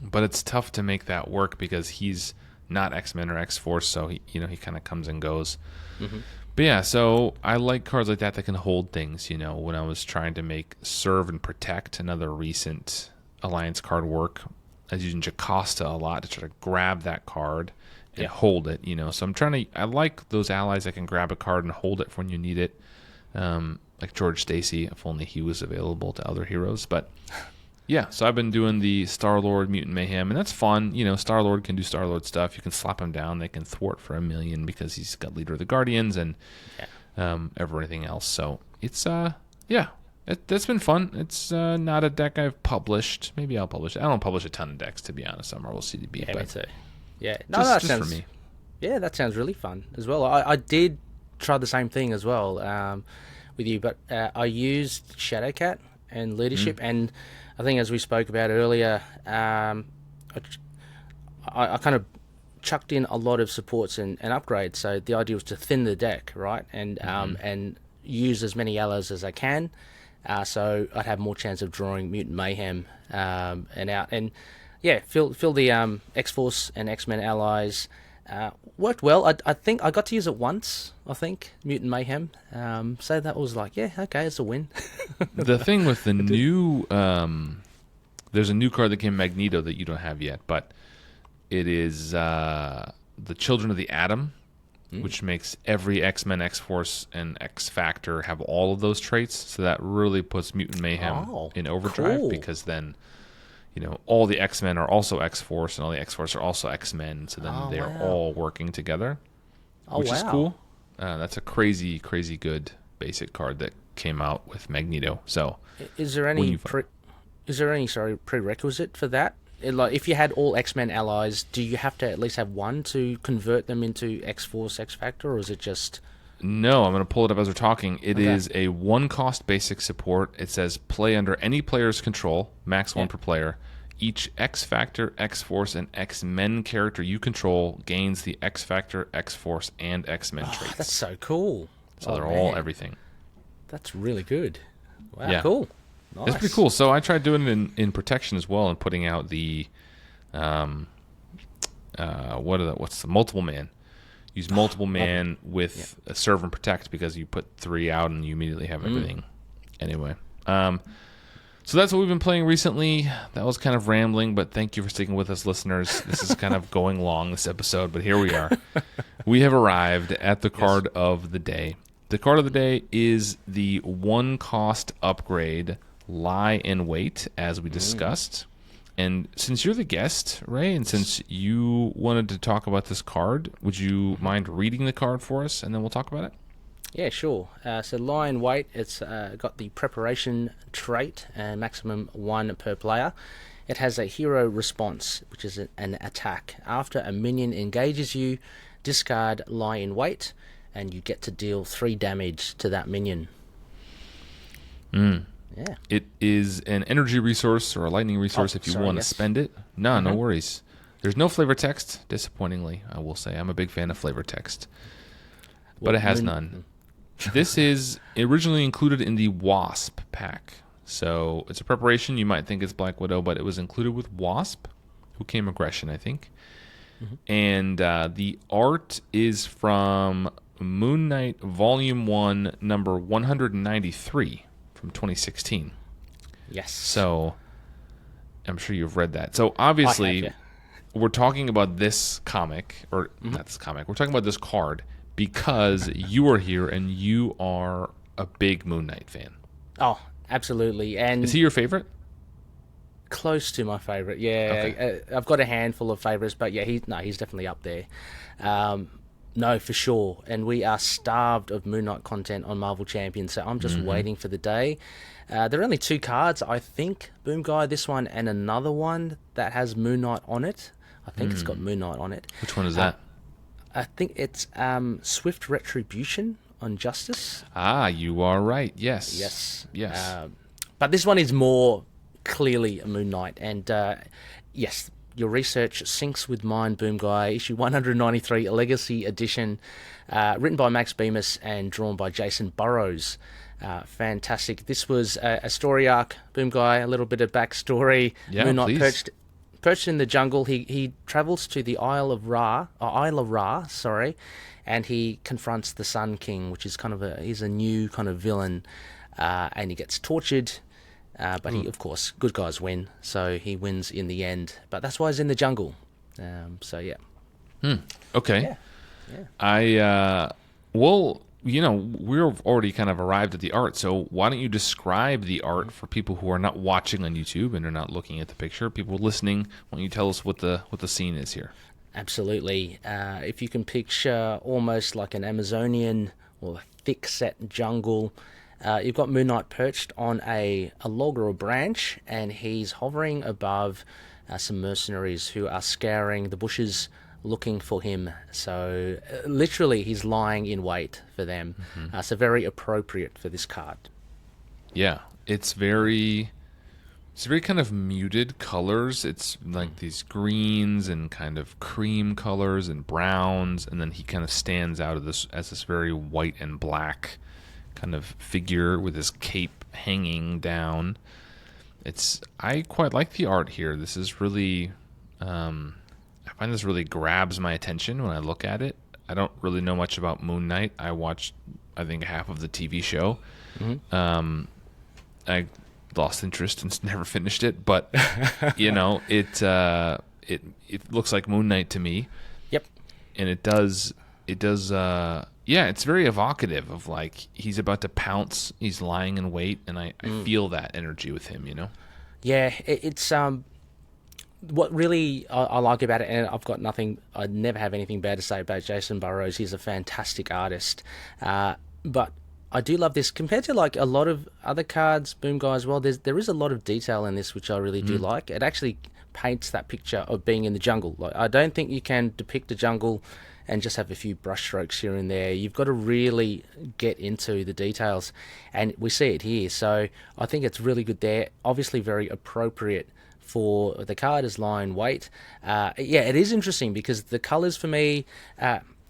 But it's tough to make that work because he's not X-Men or X-Force, so he kind of comes and goes. Mm-hmm. But yeah, so I like cards like that can hold things. When I was trying to make Serve and Protect, another recent Alliance card work, I was using Jocasta a lot to try to grab that card and hold it, So I like those allies that can grab a card and hold it for when you need it. Like George Stacy, if only he was available to other heroes. But yeah, so I've been doing the Star-Lord Mutant Mayhem, and that's fun. Star-Lord can do Star-Lord stuff. You can slap him down. They can thwart for 1 million because he's got Leader of the Guardians and everything else. So it's, that's been fun. It's not a deck I've published. Maybe I'll publish it. I don't publish a ton of decks, to be honest. I'm Marvel CDB. Yeah, but me too. Yeah, no, just, that just sounds, for me. Yeah, that sounds really fun as well. I did try the same thing as well with you, but I used Shadowcat and Leadership, and I think as we spoke about earlier, I kind of chucked in a lot of supports and upgrades. So the idea was to thin the deck, right, and use as many allies as I can. So I'd have more chance of drawing Mutant Mayhem and out. And yeah, fill the X-Force and X-Men allies. Worked well. I think I got to use it once, Mutant Mayhem. So that was like, yeah, okay, it's a win. The thing with the new... there's a new card that came Magneto that you don't have yet, but it is the Children of the Atom, which makes every X-Men, X-Force, and X-Factor have all of those traits. So that really puts Mutant Mayhem in overdrive because then, all the X-Men are also X-Force and all the X-Force are also X-Men. So then they're all working together, which is cool. That's a crazy, crazy good basic card that came out with Magneto. So is there any prerequisite for that? Like, if you had all X-Men allies, do you have to at least have one to convert them into X-Force, X-Factor, or is it just... No, I'm going to pull it up as we're talking. It is a 1-cost basic support. It says play under any player's control, max 1 per player. Each X-Factor, X-Force, and X-Men character you control gains the X-Factor, X-Force, and X-Men traits. That's so cool. So they're all everything. That's really good. Wow, yeah. Cool. Nice. It's pretty cool. So I tried doing it in protection as well and putting out the what's the multiple man. Use multiple man with a serve and protect because you put 3 out and you immediately have everything. Anyway, so that's what we've been playing recently. That was kind of rambling, but thank you for sticking with us, listeners. This is kind of going long, this episode, but here we are. We have arrived at the card of the day. The card of the day is the 1-cost upgrade, Lie in Wait, as we discussed. And since you're the guest, Ray, and since you wanted to talk about this card, would you mind reading the card for us, and then we'll talk about it? Yeah, sure. So Lie in Wait, it's got the preparation trait, maximum 1 per player. It has a hero response, which is an attack. After a minion engages you, discard Lie in Wait, and you get to deal 3 damage to that minion. Yeah. It is an energy resource or a lightning resource if you want to spend it. No worries. There's no flavor text, disappointingly, I will say. I'm a big fan of flavor text. But it has none. This is originally included in the Wasp pack. So it's a preparation. You might think it's Black Widow, but it was included with Wasp, who came Aggression, I think. and the art is from Moon Knight Volume 1, number 193 from 2016. Yes. So I'm sure you've read that. So obviously, I have, we're talking about this comic, or not this comic, we're talking about this card because you are here and you are a big Moon Knight fan. Oh, absolutely. And is he your favorite? Close to my favorite, yeah. Okay. I've got a handful of favorites, but yeah, he's definitely up there. No, for sure. And we are starved of Moon Knight content on Marvel Champions, so I'm just waiting for the day. There are only 2 cards, I think. Boomguy, this one, and another one that has Moon Knight on it. I think it's got Moon Knight on it. Which one is that? I think it's Swift Retribution on Justice. Ah, you are right. Yes. Yes. But this one is more clearly a Moon Knight. And yes, your research syncs with mine, Boomguy. Issue 193, a Legacy Edition, written by Max Bemis and drawn by Jason Burrows. Fantastic. This was a story arc, Boomguy, a little bit of backstory. Yeah, Moon Knight please. perched in the jungle. He travels to the Isle of Ra, and he confronts the Sun King, which is he's a new kind of villain, and he gets tortured. But he, of course, good guys win, so he wins in the end. But that's why he's in the jungle. So yeah. Okay. Yeah. Well, we've already kind of arrived at the art, so why don't you describe the art for people who are not watching on YouTube and are not looking at the picture? People listening, why don't you tell us what the scene is here? Absolutely. If you can picture almost like an Amazonian or thick-set jungle, you've got Moon Knight perched on a log or a branch, and he's hovering above some mercenaries who are scouring the bushes looking for him. So literally he's lying in wait for them. So very appropriate for this card. Yeah, it's very kind of muted colors. It's like these greens and kind of cream colors and browns, and then he kind of stands out of this as this very white and black kind of figure with his cape hanging down. I quite like the art here. This is really I find this really grabs my attention when I look at it. I don't really know much about Moon Knight. I watched, I think, half of the TV show. I lost interest and never finished it, but it looks like Moon Knight to me. Yep. And it does it's very evocative of like he's about to pounce, he's lying in wait, and I feel that energy with him, Yeah, it's what really I like about it, and I never have anything bad to say about Jason Burrows. He's a fantastic artist. But I do love this compared to like a lot of other cards, Boomguy as well. There is a lot of detail in this, which I really do like. It actually paints that picture of being in the jungle. Like, I don't think you can depict a jungle and just have a few brushstrokes here and there. You've got to really get into the details, and we see it here. So I think it's really good there. Obviously very appropriate for the card as lying wait. It is interesting because the colors for me,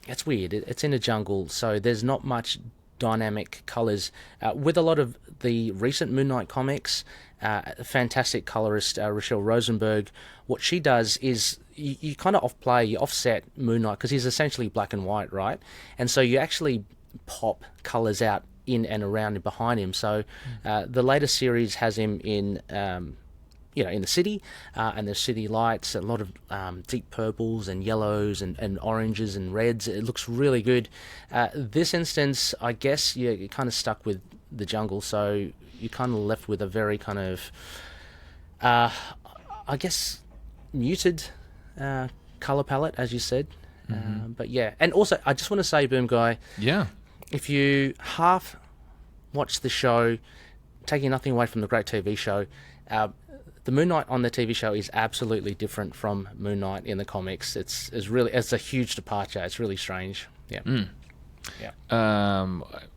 it's weird. It's in a jungle, so there's not much dynamic colors. With a lot of the recent Moon Knight comics, fantastic colorist Rochelle Rosenberg, what she does is you kind of offset Moon Knight because he's essentially black and white, right? And so you actually pop colors out in and around and behind him. So the latest series has him in in the city, and there's city lights, a lot of deep purples and yellows and oranges and reds. It looks really good. This instance, I guess you're kind of stuck with the jungle, so you're kind of left with a very kind of, I guess, muted color palette, as you said. But yeah, and also I just want to say, Boomguy, if you half watch the show, taking nothing away from the great TV show, the Moon Knight on the TV show is absolutely different from Moon Knight in the comics. It's a huge departure. It's really strange. Yeah. Yeah.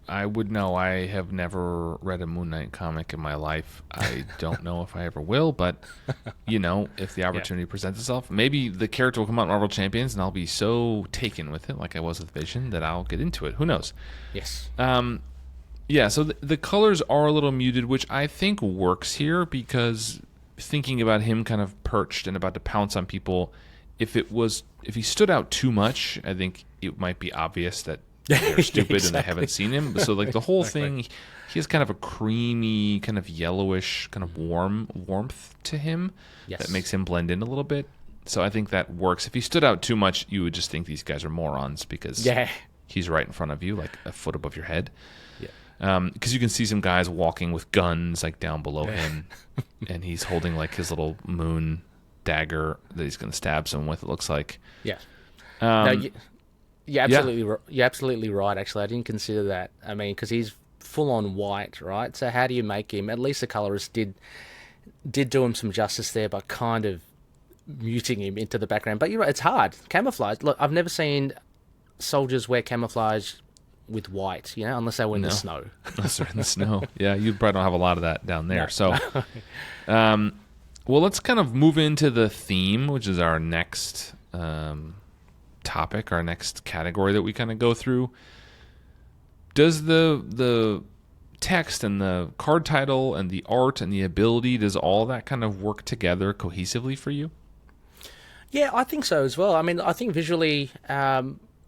I would know. I have never read a Moon Knight comic in my life. I don't know if I ever will, but if the opportunity presents itself, maybe the character will come out in Marvel Champions, and I'll be so taken with it, like I was with Vision, that I'll get into it. Who knows? Yes. So the colors are a little muted, which I think works here because thinking about him kind of perched and about to pounce on people, if he stood out too much, I think it might be obvious that they're stupid Exactly. and they haven't seen him. So like the whole thing, he has kind of a creamy, kind of yellowish, kind of warmth to him that makes him blend in a little bit. So I think that works. If he stood out too much, you would just think these guys are morons because he's right in front of you, like a foot above your head. Because you can see some guys walking with guns like down below him, and he's holding like his little moon dagger that he's going to stab someone with. It looks like. Yeah. No, you're absolutely right. Actually, I didn't consider that. I mean, because he's full on white, right? So how do you make him? At least the colorist did do him some justice there, by kind of muting him into the background. But you're right, it's hard. Camouflage. Look, I've never seen soldiers wear camouflage with white, unless they were in the snow. Unless they're in the snow. Yeah, you probably don't have a lot of that down there. No. So, well, let's kind of move into the theme, which is our next topic, our next category that we kind of go through. Does the text and the card title and the art and the ability, does all that kind of work together cohesively for you? Yeah, I think so as well. I mean, I think visually...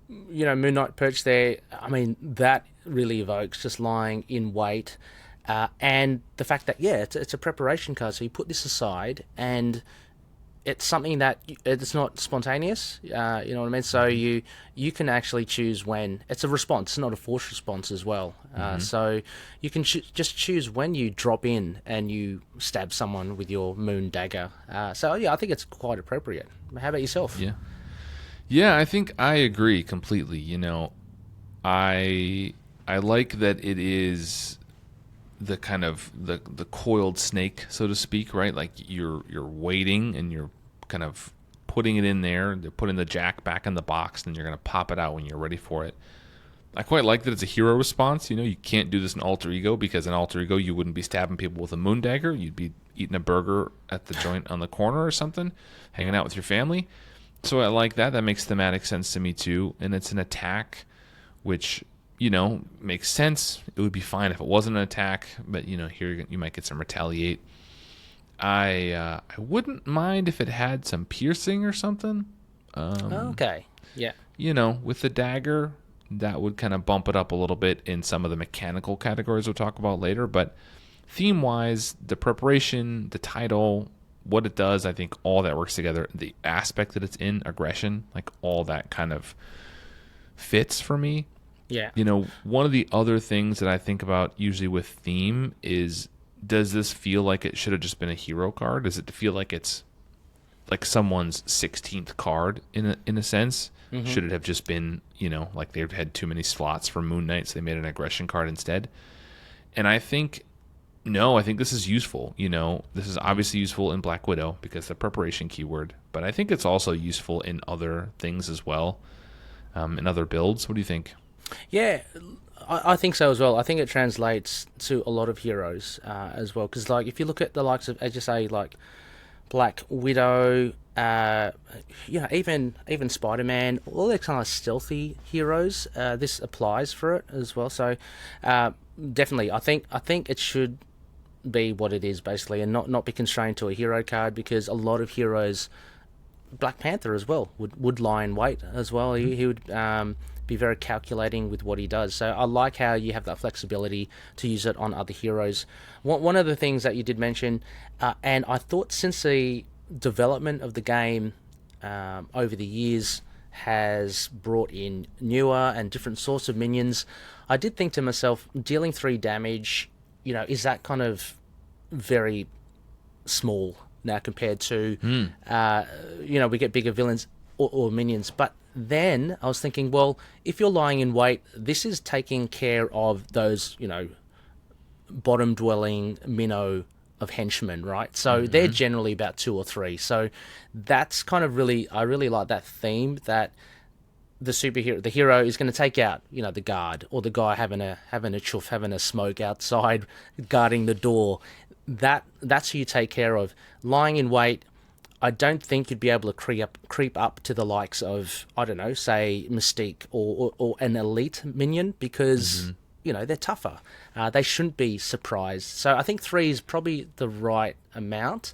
Moon Knight perch there, I mean, that really evokes just lying in wait. And the fact that, it's a preparation card. So you put this aside and it's something that it's not spontaneous. You know what I mean? So you can actually choose when. It's a response. It's not a forced response as well. So you can just choose when you drop in and you stab someone with your moon dagger. I think it's quite appropriate. How about yourself? Yeah, I think I agree completely. I like that it is the kind of the coiled snake, so to speak, right? Like you're waiting and you're kind of putting it in there. They're putting the jack back in the box, and you're going to pop it out when you're ready for it. I quite like that it's a hero response. You can't do this in Alter Ego, because in Alter Ego you wouldn't be stabbing people with a moon dagger. You'd be eating a burger at the joint on the corner or something, hanging out with your family. So I like that. That makes thematic sense to me too. And it's an attack, which, makes sense. It would be fine if it wasn't an attack, but, here you might get some retaliate. I wouldn't mind if it had some piercing or something. Okay. Yeah. With the dagger, that would kind of bump it up a little bit in some of the mechanical categories we'll talk about later. But theme-wise, the preparation, the title, what it does, I think all that works together. The aspect that it's in, aggression, like all that kind of fits for me. Yeah. One of the other things that I think about usually with theme is, does this feel like it should have just been a hero card? Does it feel like it's like someone's 16th card in a sense? Mm-hmm. Should it have just been, like they've had too many slots for Moon Knight, so they made an aggression card instead? And I think this is useful. This is obviously useful in Black Widow because the preparation keyword, but I think it's also useful in other things as well, in other builds. What do you think? Yeah, I think so as well. I think it translates to a lot of heroes as well, because like if you look at the likes of, as you say, like Black Widow, even Spider-Man, all their kind of stealthy heroes, this applies for it as well. So definitely, I think it should be what it is basically, and not be constrained to a hero card, because a lot of heroes, Black Panther as well, would lie in wait as well. He would be very calculating with what he does. So I like how you have that flexibility to use it on other heroes. One of the things that you did mention, and I thought since the development of the game over the years has brought in newer and different sorts of minions, I did think to myself, dealing 3 damage, is that kind of very small now compared to, we get bigger villains or minions. But then I was thinking, well, if you're lying in wait, this is taking care of those, bottom-dwelling minnow of henchmen, right? So they're generally about 2 or 3. So that's kind of I really like that theme, that the hero is going to take out, the guard or the guy having a chuff, having a smoke outside, guarding the door. That's who you take care of. Lying in wait, I don't think you'd be able to creep up to the likes of, I don't know, say Mystique or an elite minion, because they're tougher. They shouldn't be surprised. So I think 3 is probably the right amount,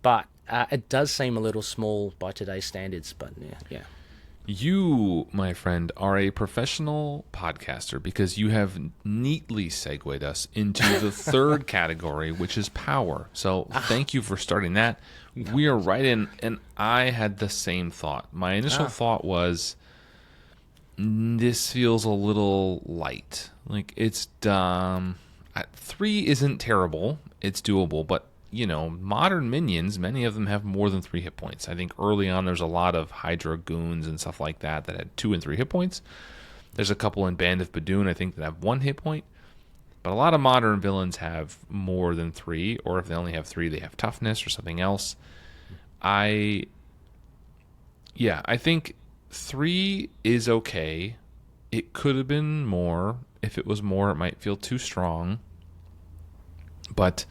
but It does seem a little small by today's standards, but yeah. You, my friend, are a professional podcaster because you have neatly segued us into the third category, which is power. So thank you for starting that. We are right in, and I had the same thought. My initial thought was, this feels a little light. Like, it's dumb. 3 isn't terrible. It's doable, but modern minions, many of them have more than 3 hit points. I think early on there's a lot of Hydra goons and stuff like that had 2 and 3 hit points. There's a couple in Band of Badoon, I think, that have 1 hit point. But a lot of modern villains have more than 3, or if they only have 3, they have toughness or something else. I think 3 is okay. It could have been more. If it was more, it might feel too strong. But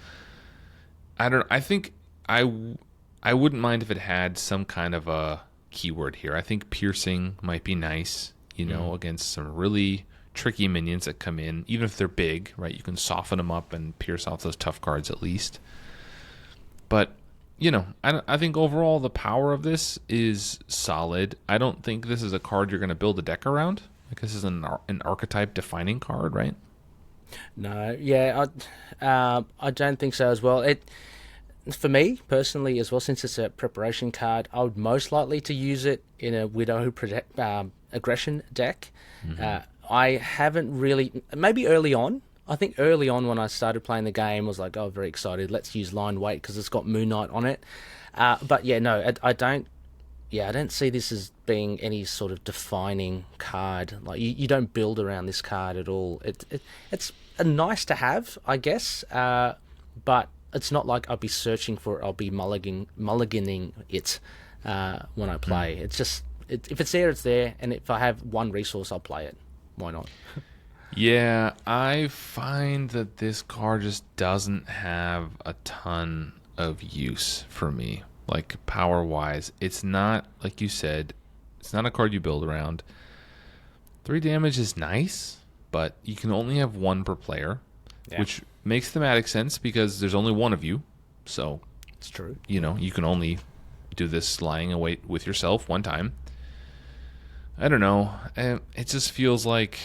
I think I wouldn't mind if it had some kind of a keyword here. I think piercing might be nice, against some really tricky minions that come in, even if they're big, right? You can soften them up and pierce off those tough cards at least. But, I think overall the power of this is solid. I don't think this is a card you're going to build a deck around. Like, this is an archetype defining card, right? No, yeah, I don't think so as well. For me personally as well, since it's a preparation card, I would most likely to use it in a Widow aggression deck. I haven't really, maybe early on. I think early on when I started playing the game, I was like, oh, very excited. Let's use Line Weight because it's got Moon Knight on it. But yeah, no, I don't. Yeah, I don't see this as being any sort of defining card. Like, you don't build around this card at all. It's a nice to have, I guess, but it's not like I'll be searching for it. I'll be mulliganing it when I play. It's just, if it's there, it's there, and if I have one resource, I'll play it. Why not? Yeah, I find that this card just doesn't have a ton of use for me. Like, power-wise, it's not, like you said, it's not a card you build around. 3 damage is nice, but you can only have 1 per player, which makes thematic sense because there's only 1 of you. So, it's true. You can only do this lying in wait with yourself 1 time. I don't know. It just feels like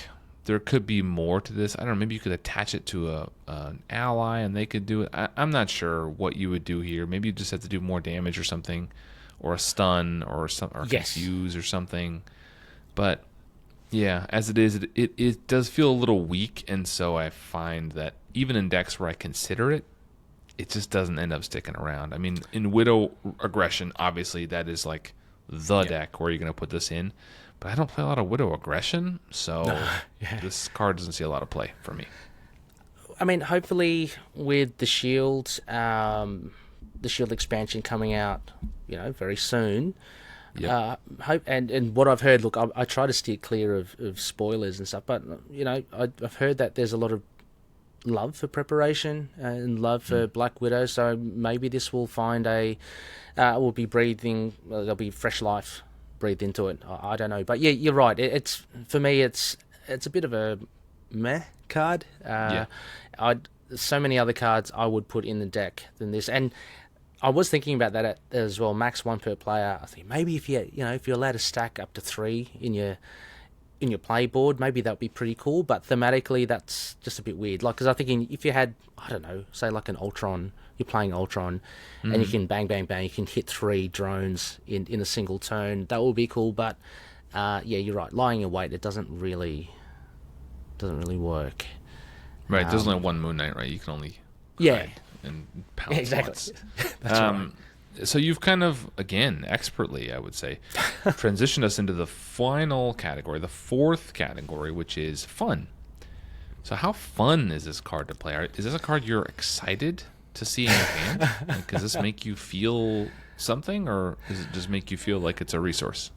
there could be more to this. I don't know. Maybe you could attach it to an ally and they could do it. I'm not sure what you would do here. Maybe you just have to do more damage or something, or a stun or confuse or something. But yeah, as it is, it does feel a little weak, and so I find that even in decks where I consider it, it just doesn't end up sticking around. I mean, in Widow Aggression, obviously that is like the deck where you're going to put this in. But I don't play a lot of Widow Aggression, so this card doesn't see a lot of play for me. I mean, hopefully with the Shield expansion coming out, very soon. Hope and what I've heard. Look, I try to steer clear of spoilers and stuff, but I've heard that there's a lot of love for preparation and love for Black Widow. So maybe this will find will be breathing. There'll be fresh life breathed into it. I don't know, but yeah, you're right. It's for me, it's a bit of a meh card. So many other cards I would put in the deck than this, and I was thinking about that as well. Max 1 per player. I think maybe if you're allowed to stack up to 3 in your play board, maybe that would be pretty cool. But thematically, that's just a bit weird. Like, because I'm thinking if you had, I don't know, say like an Ultron. You're playing Ultron, and you can bang, bang, bang. You can hit 3 drones in a single turn. That would be cool, but you're right. Lying in wait, it doesn't really work. Right, there's only 1 Moon Knight, right? You can only hide and pounce exactly. That's right. So you've kind of, again, expertly, I would say, transitioned us into the final category, the 4th category, which is fun. So how fun is this card to play? Is this a card you're excited to see in your hand? Like, does this make you feel something, or does it just make you feel like it's a resource?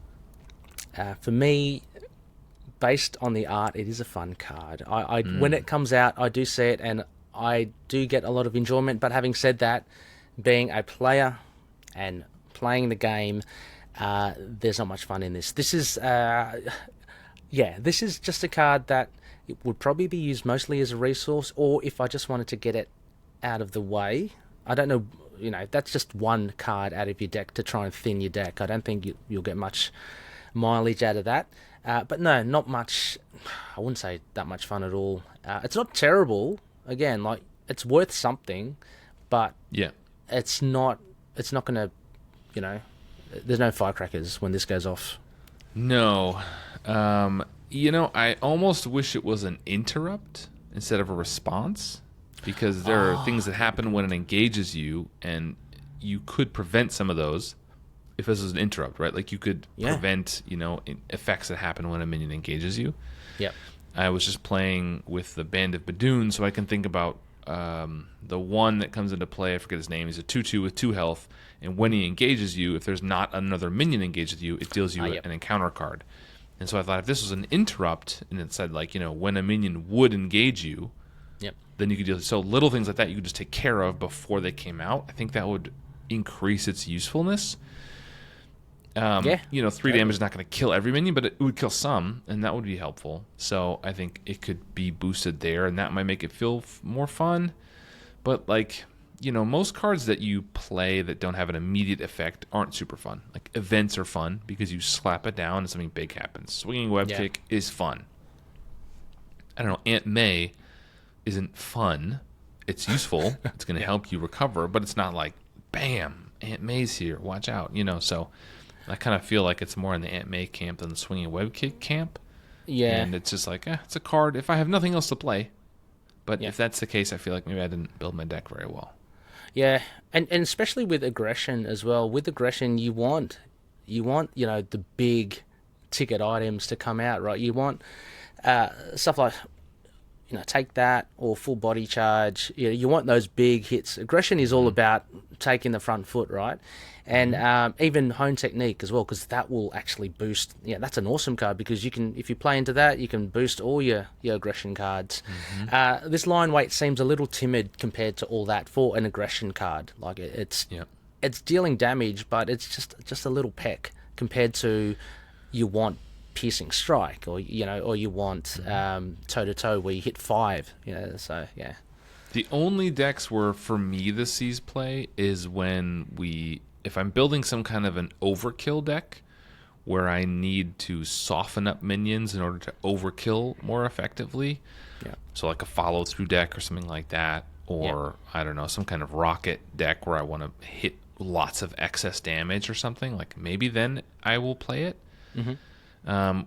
For me, based on the art, it is a fun card. When it comes out, I do see it, and I do get a lot of enjoyment. But having said that, being a player and playing the game, there's not much fun in this. This is, this is just a card that it would probably be used mostly as a resource, or if I just wanted to get it out of the way. I don't know that's just one card out of your deck to try and thin your deck. I don't think you'll get much mileage out of that. But no, not much. I wouldn't say that much fun at all. It's not terrible. Again, like, it's worth something, but Yeah. it's not going to, there's no firecrackers when this goes off. No. I almost wish it was an interrupt instead of a response, because there are things that happen when it engages you, and you could prevent some of those if this was an interrupt, right? Like, you could prevent, effects that happen when a minion engages you. Yep. I was just playing with the Band of Badoon, so I can think about the one that comes into play. I forget his name. He's a 2/2 with 2 health, and when he engages you, if there's not another minion engaged with you, it deals you an encounter card. And so I thought, if this was an interrupt, and it said, like, when a minion would engage you, then you could deal. So little things like that you could just take care of before they came out. I think that would increase its usefulness. 3 damage is not going to kill every minion, but it would kill some, and that would be helpful. So I think it could be boosted there, and that might make it feel more fun. But, like, most cards that you play that don't have an immediate effect aren't super fun. Like, events are fun because you slap it down and something big happens. Swinging Web Kick is fun. I don't know, Aunt May isn't fun. It's useful. It's going to help you recover, but it's not like, bam, Aunt May's here, watch out. So I kind of feel like it's more in the Aunt May camp than the Swinging Web Kick camp. Yeah. And it's just like, it's a card if I have nothing else to play. But if that's the case, I feel like maybe I didn't build my deck very well. Yeah, and especially with aggression as well. With aggression, you want the big ticket items to come out, right? You want stuff like, take that or full body charge. You want those big hits. Aggression is all about taking the front foot, right? And even Hone Technique as well, because that will actually boost. That's an awesome card, because if you play into that, you can boost all your aggression cards. This line weight seems a little timid compared to all that for an aggression card. Like, it's dealing damage, but it's just a little peck compared to you want Piercing Strike, or you want toe to toe where you hit 5. So yeah. The only decks where for me this sees play is if I'm building some kind of an overkill deck where I need to soften up minions in order to overkill more effectively. Yeah. So like a follow through deck or something like that, or I don't know, some kind of rocket deck where I want to hit lots of excess damage or something. Like, maybe then I will play it.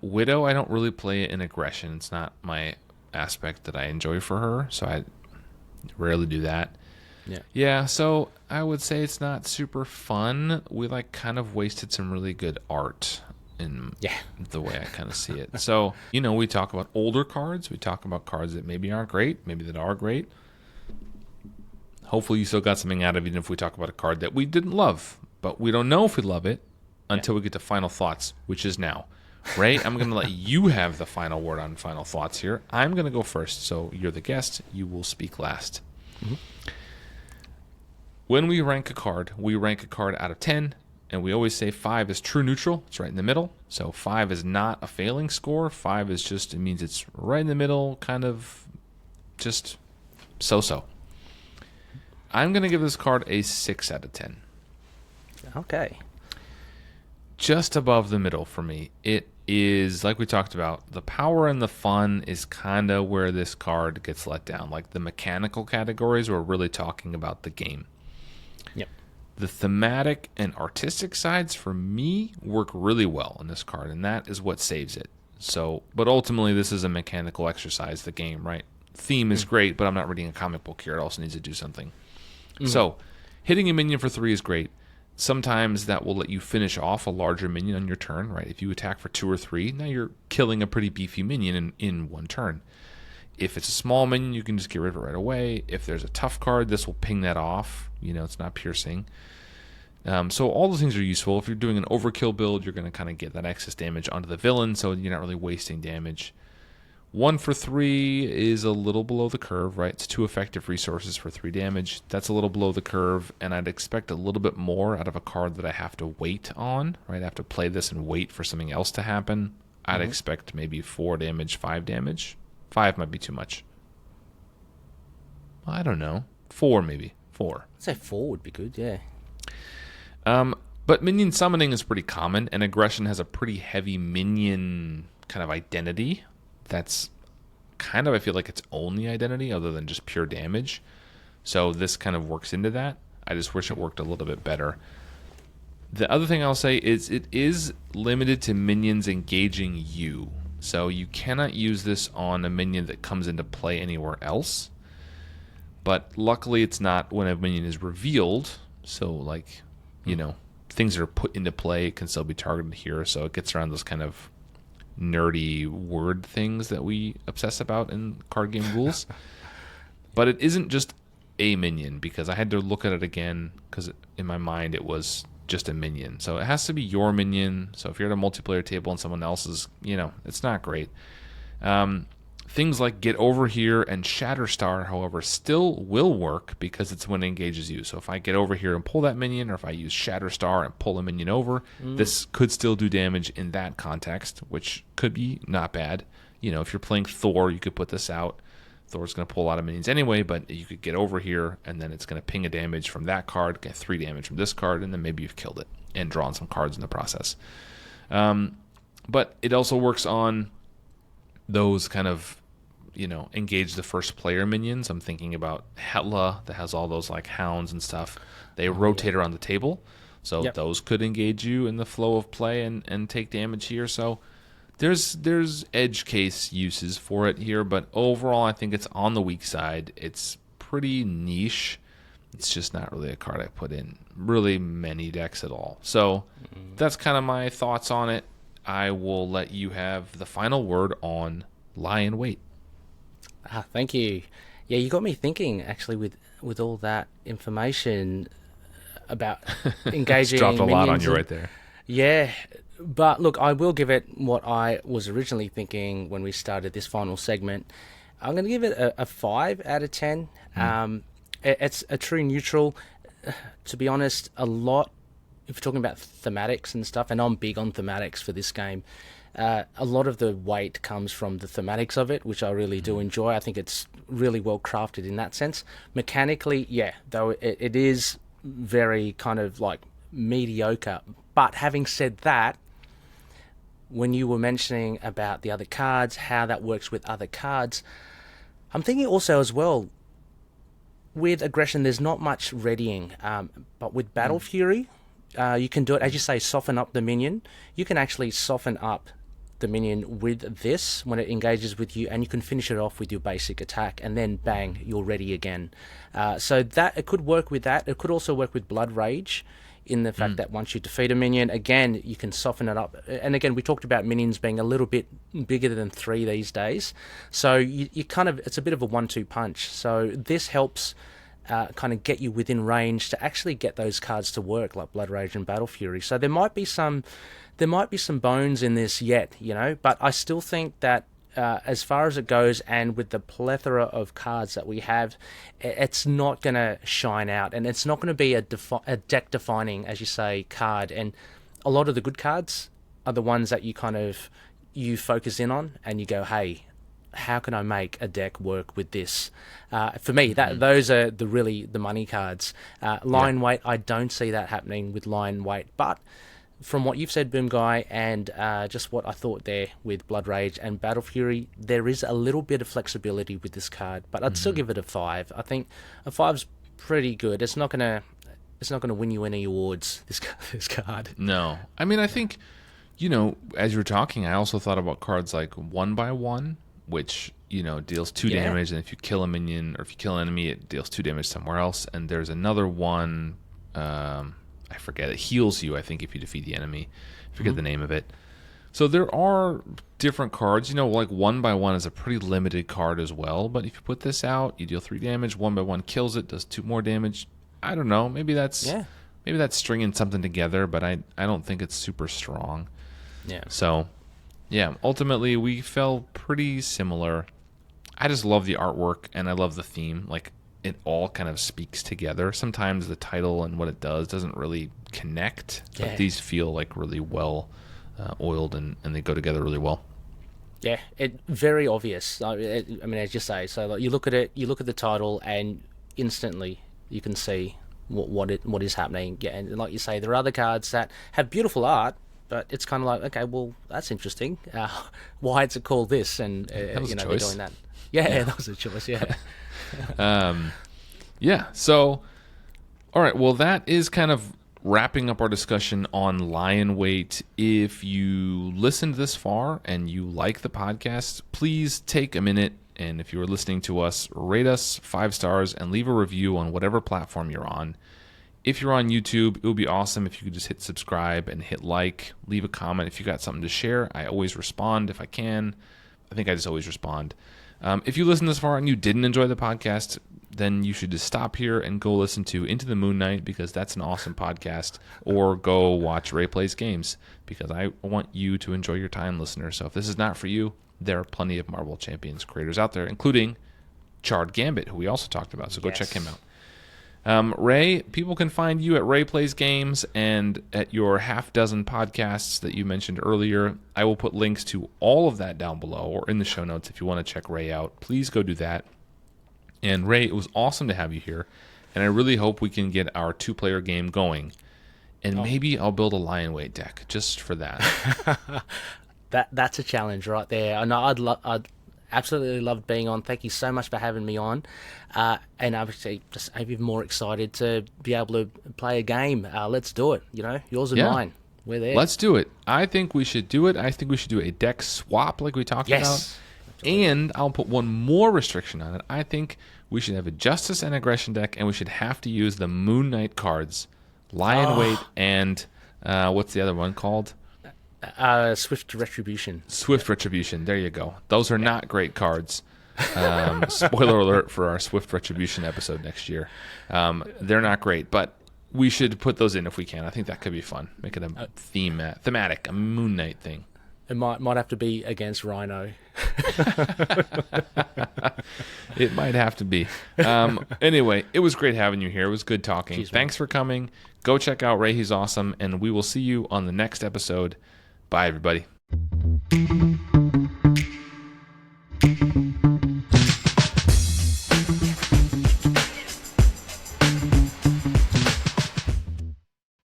Widow, I don't really play it in aggression. It's not my aspect that I enjoy for her, so I rarely do that. Yeah, so I would say it's not super fun. We kind of wasted some really good art in the way I kind of see it. So, we talk about older cards. We talk about cards that maybe aren't great, maybe that are great. Hopefully you still got something out of it, even if we talk about a card that we didn't love. But we don't know if we love it until we get to final thoughts, which is now. Ray, I'm going to let you have the final word on final thoughts here. I'm going to go first, so you're the guest. You will speak last. When we rank a card out of 10, and we always say 5 is true neutral. It's right in the middle. So 5 is not a failing score. 5 is just, it means it's right in the middle, kind of just so-so. I'm going to give this card a 6 out of 10. Okay. Just above the middle for me. It is, like we talked about, the power and the fun is kind of where this card gets let down. Like, the mechanical categories, we're really talking about the game. Yep. The thematic and artistic sides, for me, work really well in this card, and that is what saves it. So, but ultimately, this is a mechanical exercise, the game, right? Theme is great, but I'm not reading a comic book here. It also needs to do something. So, hitting a minion for 3 is great. Sometimes that will let you finish off a larger minion on your turn, right? If you attack for 2 or 3, now you're killing a pretty beefy minion in one turn. If it's a small minion, you can just get rid of it right away. If there's a tough card, this will ping that off. It's not piercing. So all those things are useful. If you're doing an overkill build, you're going to kind of get that excess damage onto the villain, so you're not really wasting damage. 1 for 3 is a little below the curve, right? It's 2 effective resources for 3 damage. That's a little below the curve, and I'd expect a little bit more out of a card that I have to wait on, right? I have to play this and wait for something else to happen. I'd expect maybe 4 damage, 5 damage. 5 might be too much. I don't know. 4 maybe. 4. I'd say 4 would be good, yeah. But minion summoning is pretty common, and aggression has a pretty heavy minion kind of identity. That's kind of, I feel like, its only identity other than just pure damage. So this kind of works into that. I just wish it worked a little bit better. The other thing I'll say is it is limited to minions engaging you. So you cannot use this on a minion that comes into play anywhere else. But luckily it's not when a minion is revealed. So like, things that are put into play can still be targeted here. So it gets around those kind of nerdy word things that we obsess about in card game rules. But it isn't just a minion, because I had to look at it again, because in my mind it was just a minion. So it has to be your minion. So if you're at a multiplayer table and someone else's, it's not great. Things like Get Over Here and Shatterstar, however, still will work because it's when it engages you. So if I Get Over Here and pull that minion, or if I use Shatterstar and pull a minion over, this could still do damage in that context, which could be not bad. If you're playing Thor, you could put this out. Thor's going to pull a lot of minions anyway, but you could Get Over Here, and then it's going to ping a damage from that card, get 3 damage from this card, and then maybe you've killed it and drawn some cards in the process. But it also works on those kind of, engage the first player minions. I'm thinking about Hela, that has all those like hounds and stuff. They rotate around the table, so those could engage you in the flow of play and take damage here. So there's edge case uses for it here, but overall I think it's on the weak side. It's pretty niche. It's just not really a card I put in really many decks at all. So that's kind of my thoughts on it. I will let you have the final word on Lie in Wait. Thank you. Yeah, you got me thinking, actually, with all that information about engaging dropped a lot on you and, right there. Yeah, but look, I will give it what I was originally thinking when we started this final segment. I'm going to give it a 5 out of 10. It's a true neutral. To be honest, a lot, if you're talking about thematics and stuff, and I'm big on thematics for this game, a lot of the weight comes from the thematics of it, which I really do enjoy. I think it's really well crafted in that sense. Mechanically, though it is very kind of like mediocre. But having said that, when you were mentioning about the other cards, how that works with other cards, I'm thinking also as well, with aggression, there's not much readying, but with Battle Fury, you can do it, as you say, soften up the minion. You can actually soften up the minion with this when it engages with you, and you can finish it off with your basic attack, and then bang, you're ready again. So that it could work with that. It could also work with Blood Rage, in the fact that once you defeat a minion, again, you can soften it up. And again, we talked about minions being a little bit bigger than 3 these days. So you kind of, it's a bit of a 1-2 punch. So this helps kind of get you within range to actually get those cards to work, like Blood Rage and Battle Fury. So there might be some bones in this yet, but I still think that as far as it goes, and with the plethora of cards that we have, it's not going to shine out, and it's not going to be a deck-defining, as you say, card. And a lot of the good cards are the ones that you focus in on, and you go, hey, how can I make a deck work with this? For me, those are the money cards. Line Weight, I don't see that happening with Line Weight, but from what you've said, Boomguy, and just what I thought there with Blood Rage and Battle Fury, there is a little bit of flexibility with this card, but I'd still give it a 5. I think a 5's pretty good. It's not gonna win you any awards, this card. No, I mean, I think, as you were talking, I also thought about cards like 1x1, which deals 2 damage, and if you kill a minion or if you kill an enemy, it deals 2 damage somewhere else. And there's another one. I forget. It heals you, I think, if you defeat the enemy. I forget the name of it. So there are different cards. Like 1x1 is a pretty limited card as well. But if you put this out, you deal 3 damage. 1x1 kills it, does 2 more damage. I don't know. Maybe that's stringing something together, but I don't think it's super strong. Yeah. So, ultimately we fell pretty similar. I just love the artwork, and I love the theme. Like, it all kind of speaks together. Sometimes the title and what it doesn't really connect, but these feel like really well oiled, and they go together really well. Yeah, it very obvious. I mean, as you say, so like you look at it, you look at the title, and instantly you can see what is happening. Yeah, and like you say, there are other cards that have beautiful art, but it's kind of like, okay, well, that's interesting. Why is it called this? And that was a they're choice. doing that. Yeah, that was a choice. Yeah. Yeah. So, all right. Well, that is kind of wrapping up our discussion on Lion Weight. If you listened this far and you like the podcast, please take a minute, and if you are listening to us, rate us 5 stars and leave a review on whatever platform you're on. If you're on YouTube, it would be awesome if you could just hit subscribe and hit like, leave a comment if you got something to share. I always respond if I can. I think I just always respond. If you listen this far and you didn't enjoy the podcast, then you should just stop here and go listen to Into the Moon Night, because that's an awesome podcast, or go watch Rey Plays Games, because I want you to enjoy your time, listener. So if this is not for you, there are plenty of Marvel Champions creators out there, including Charred Gambit, who we also talked about. So go check him out. Rey, people can find you at Rey Plays Games and at your half dozen podcasts that you mentioned earlier. I will put links to all of that down below or in the show notes if you want to check Rey out. Please go do that. And Rey, it was awesome to have you here, and I really hope we can get our 2-player game going. And maybe I'll build a Lion Weight deck just for that. That's a challenge right there. I know I'd absolutely loved being on. Thank you so much for having me on. And obviously, just even more excited to be able to play a game. Let's do it. Yours and mine. We're there. Let's do it. I think we should do it. I think we should do a deck swap like we talked about. Absolutely. And I'll put one more restriction on it. I think we should have a Justice and Aggression deck, and we should have to use the Moon Knight cards. Lion Weight and what's the other one called? Swift Retribution. Swift Retribution. There you go. Those are not great cards. Spoiler alert for our Swift Retribution episode next year. They're not great, but we should put those in if we can. I think that could be fun. Make it a thematic, a Moon Knight thing. It might have to be against Rhino. It might have to be. Anyway, it was great having you here. It was good talking. Thanks for coming. Go check out Rey. He's awesome. And we will see you on the next episode. Bye, everybody.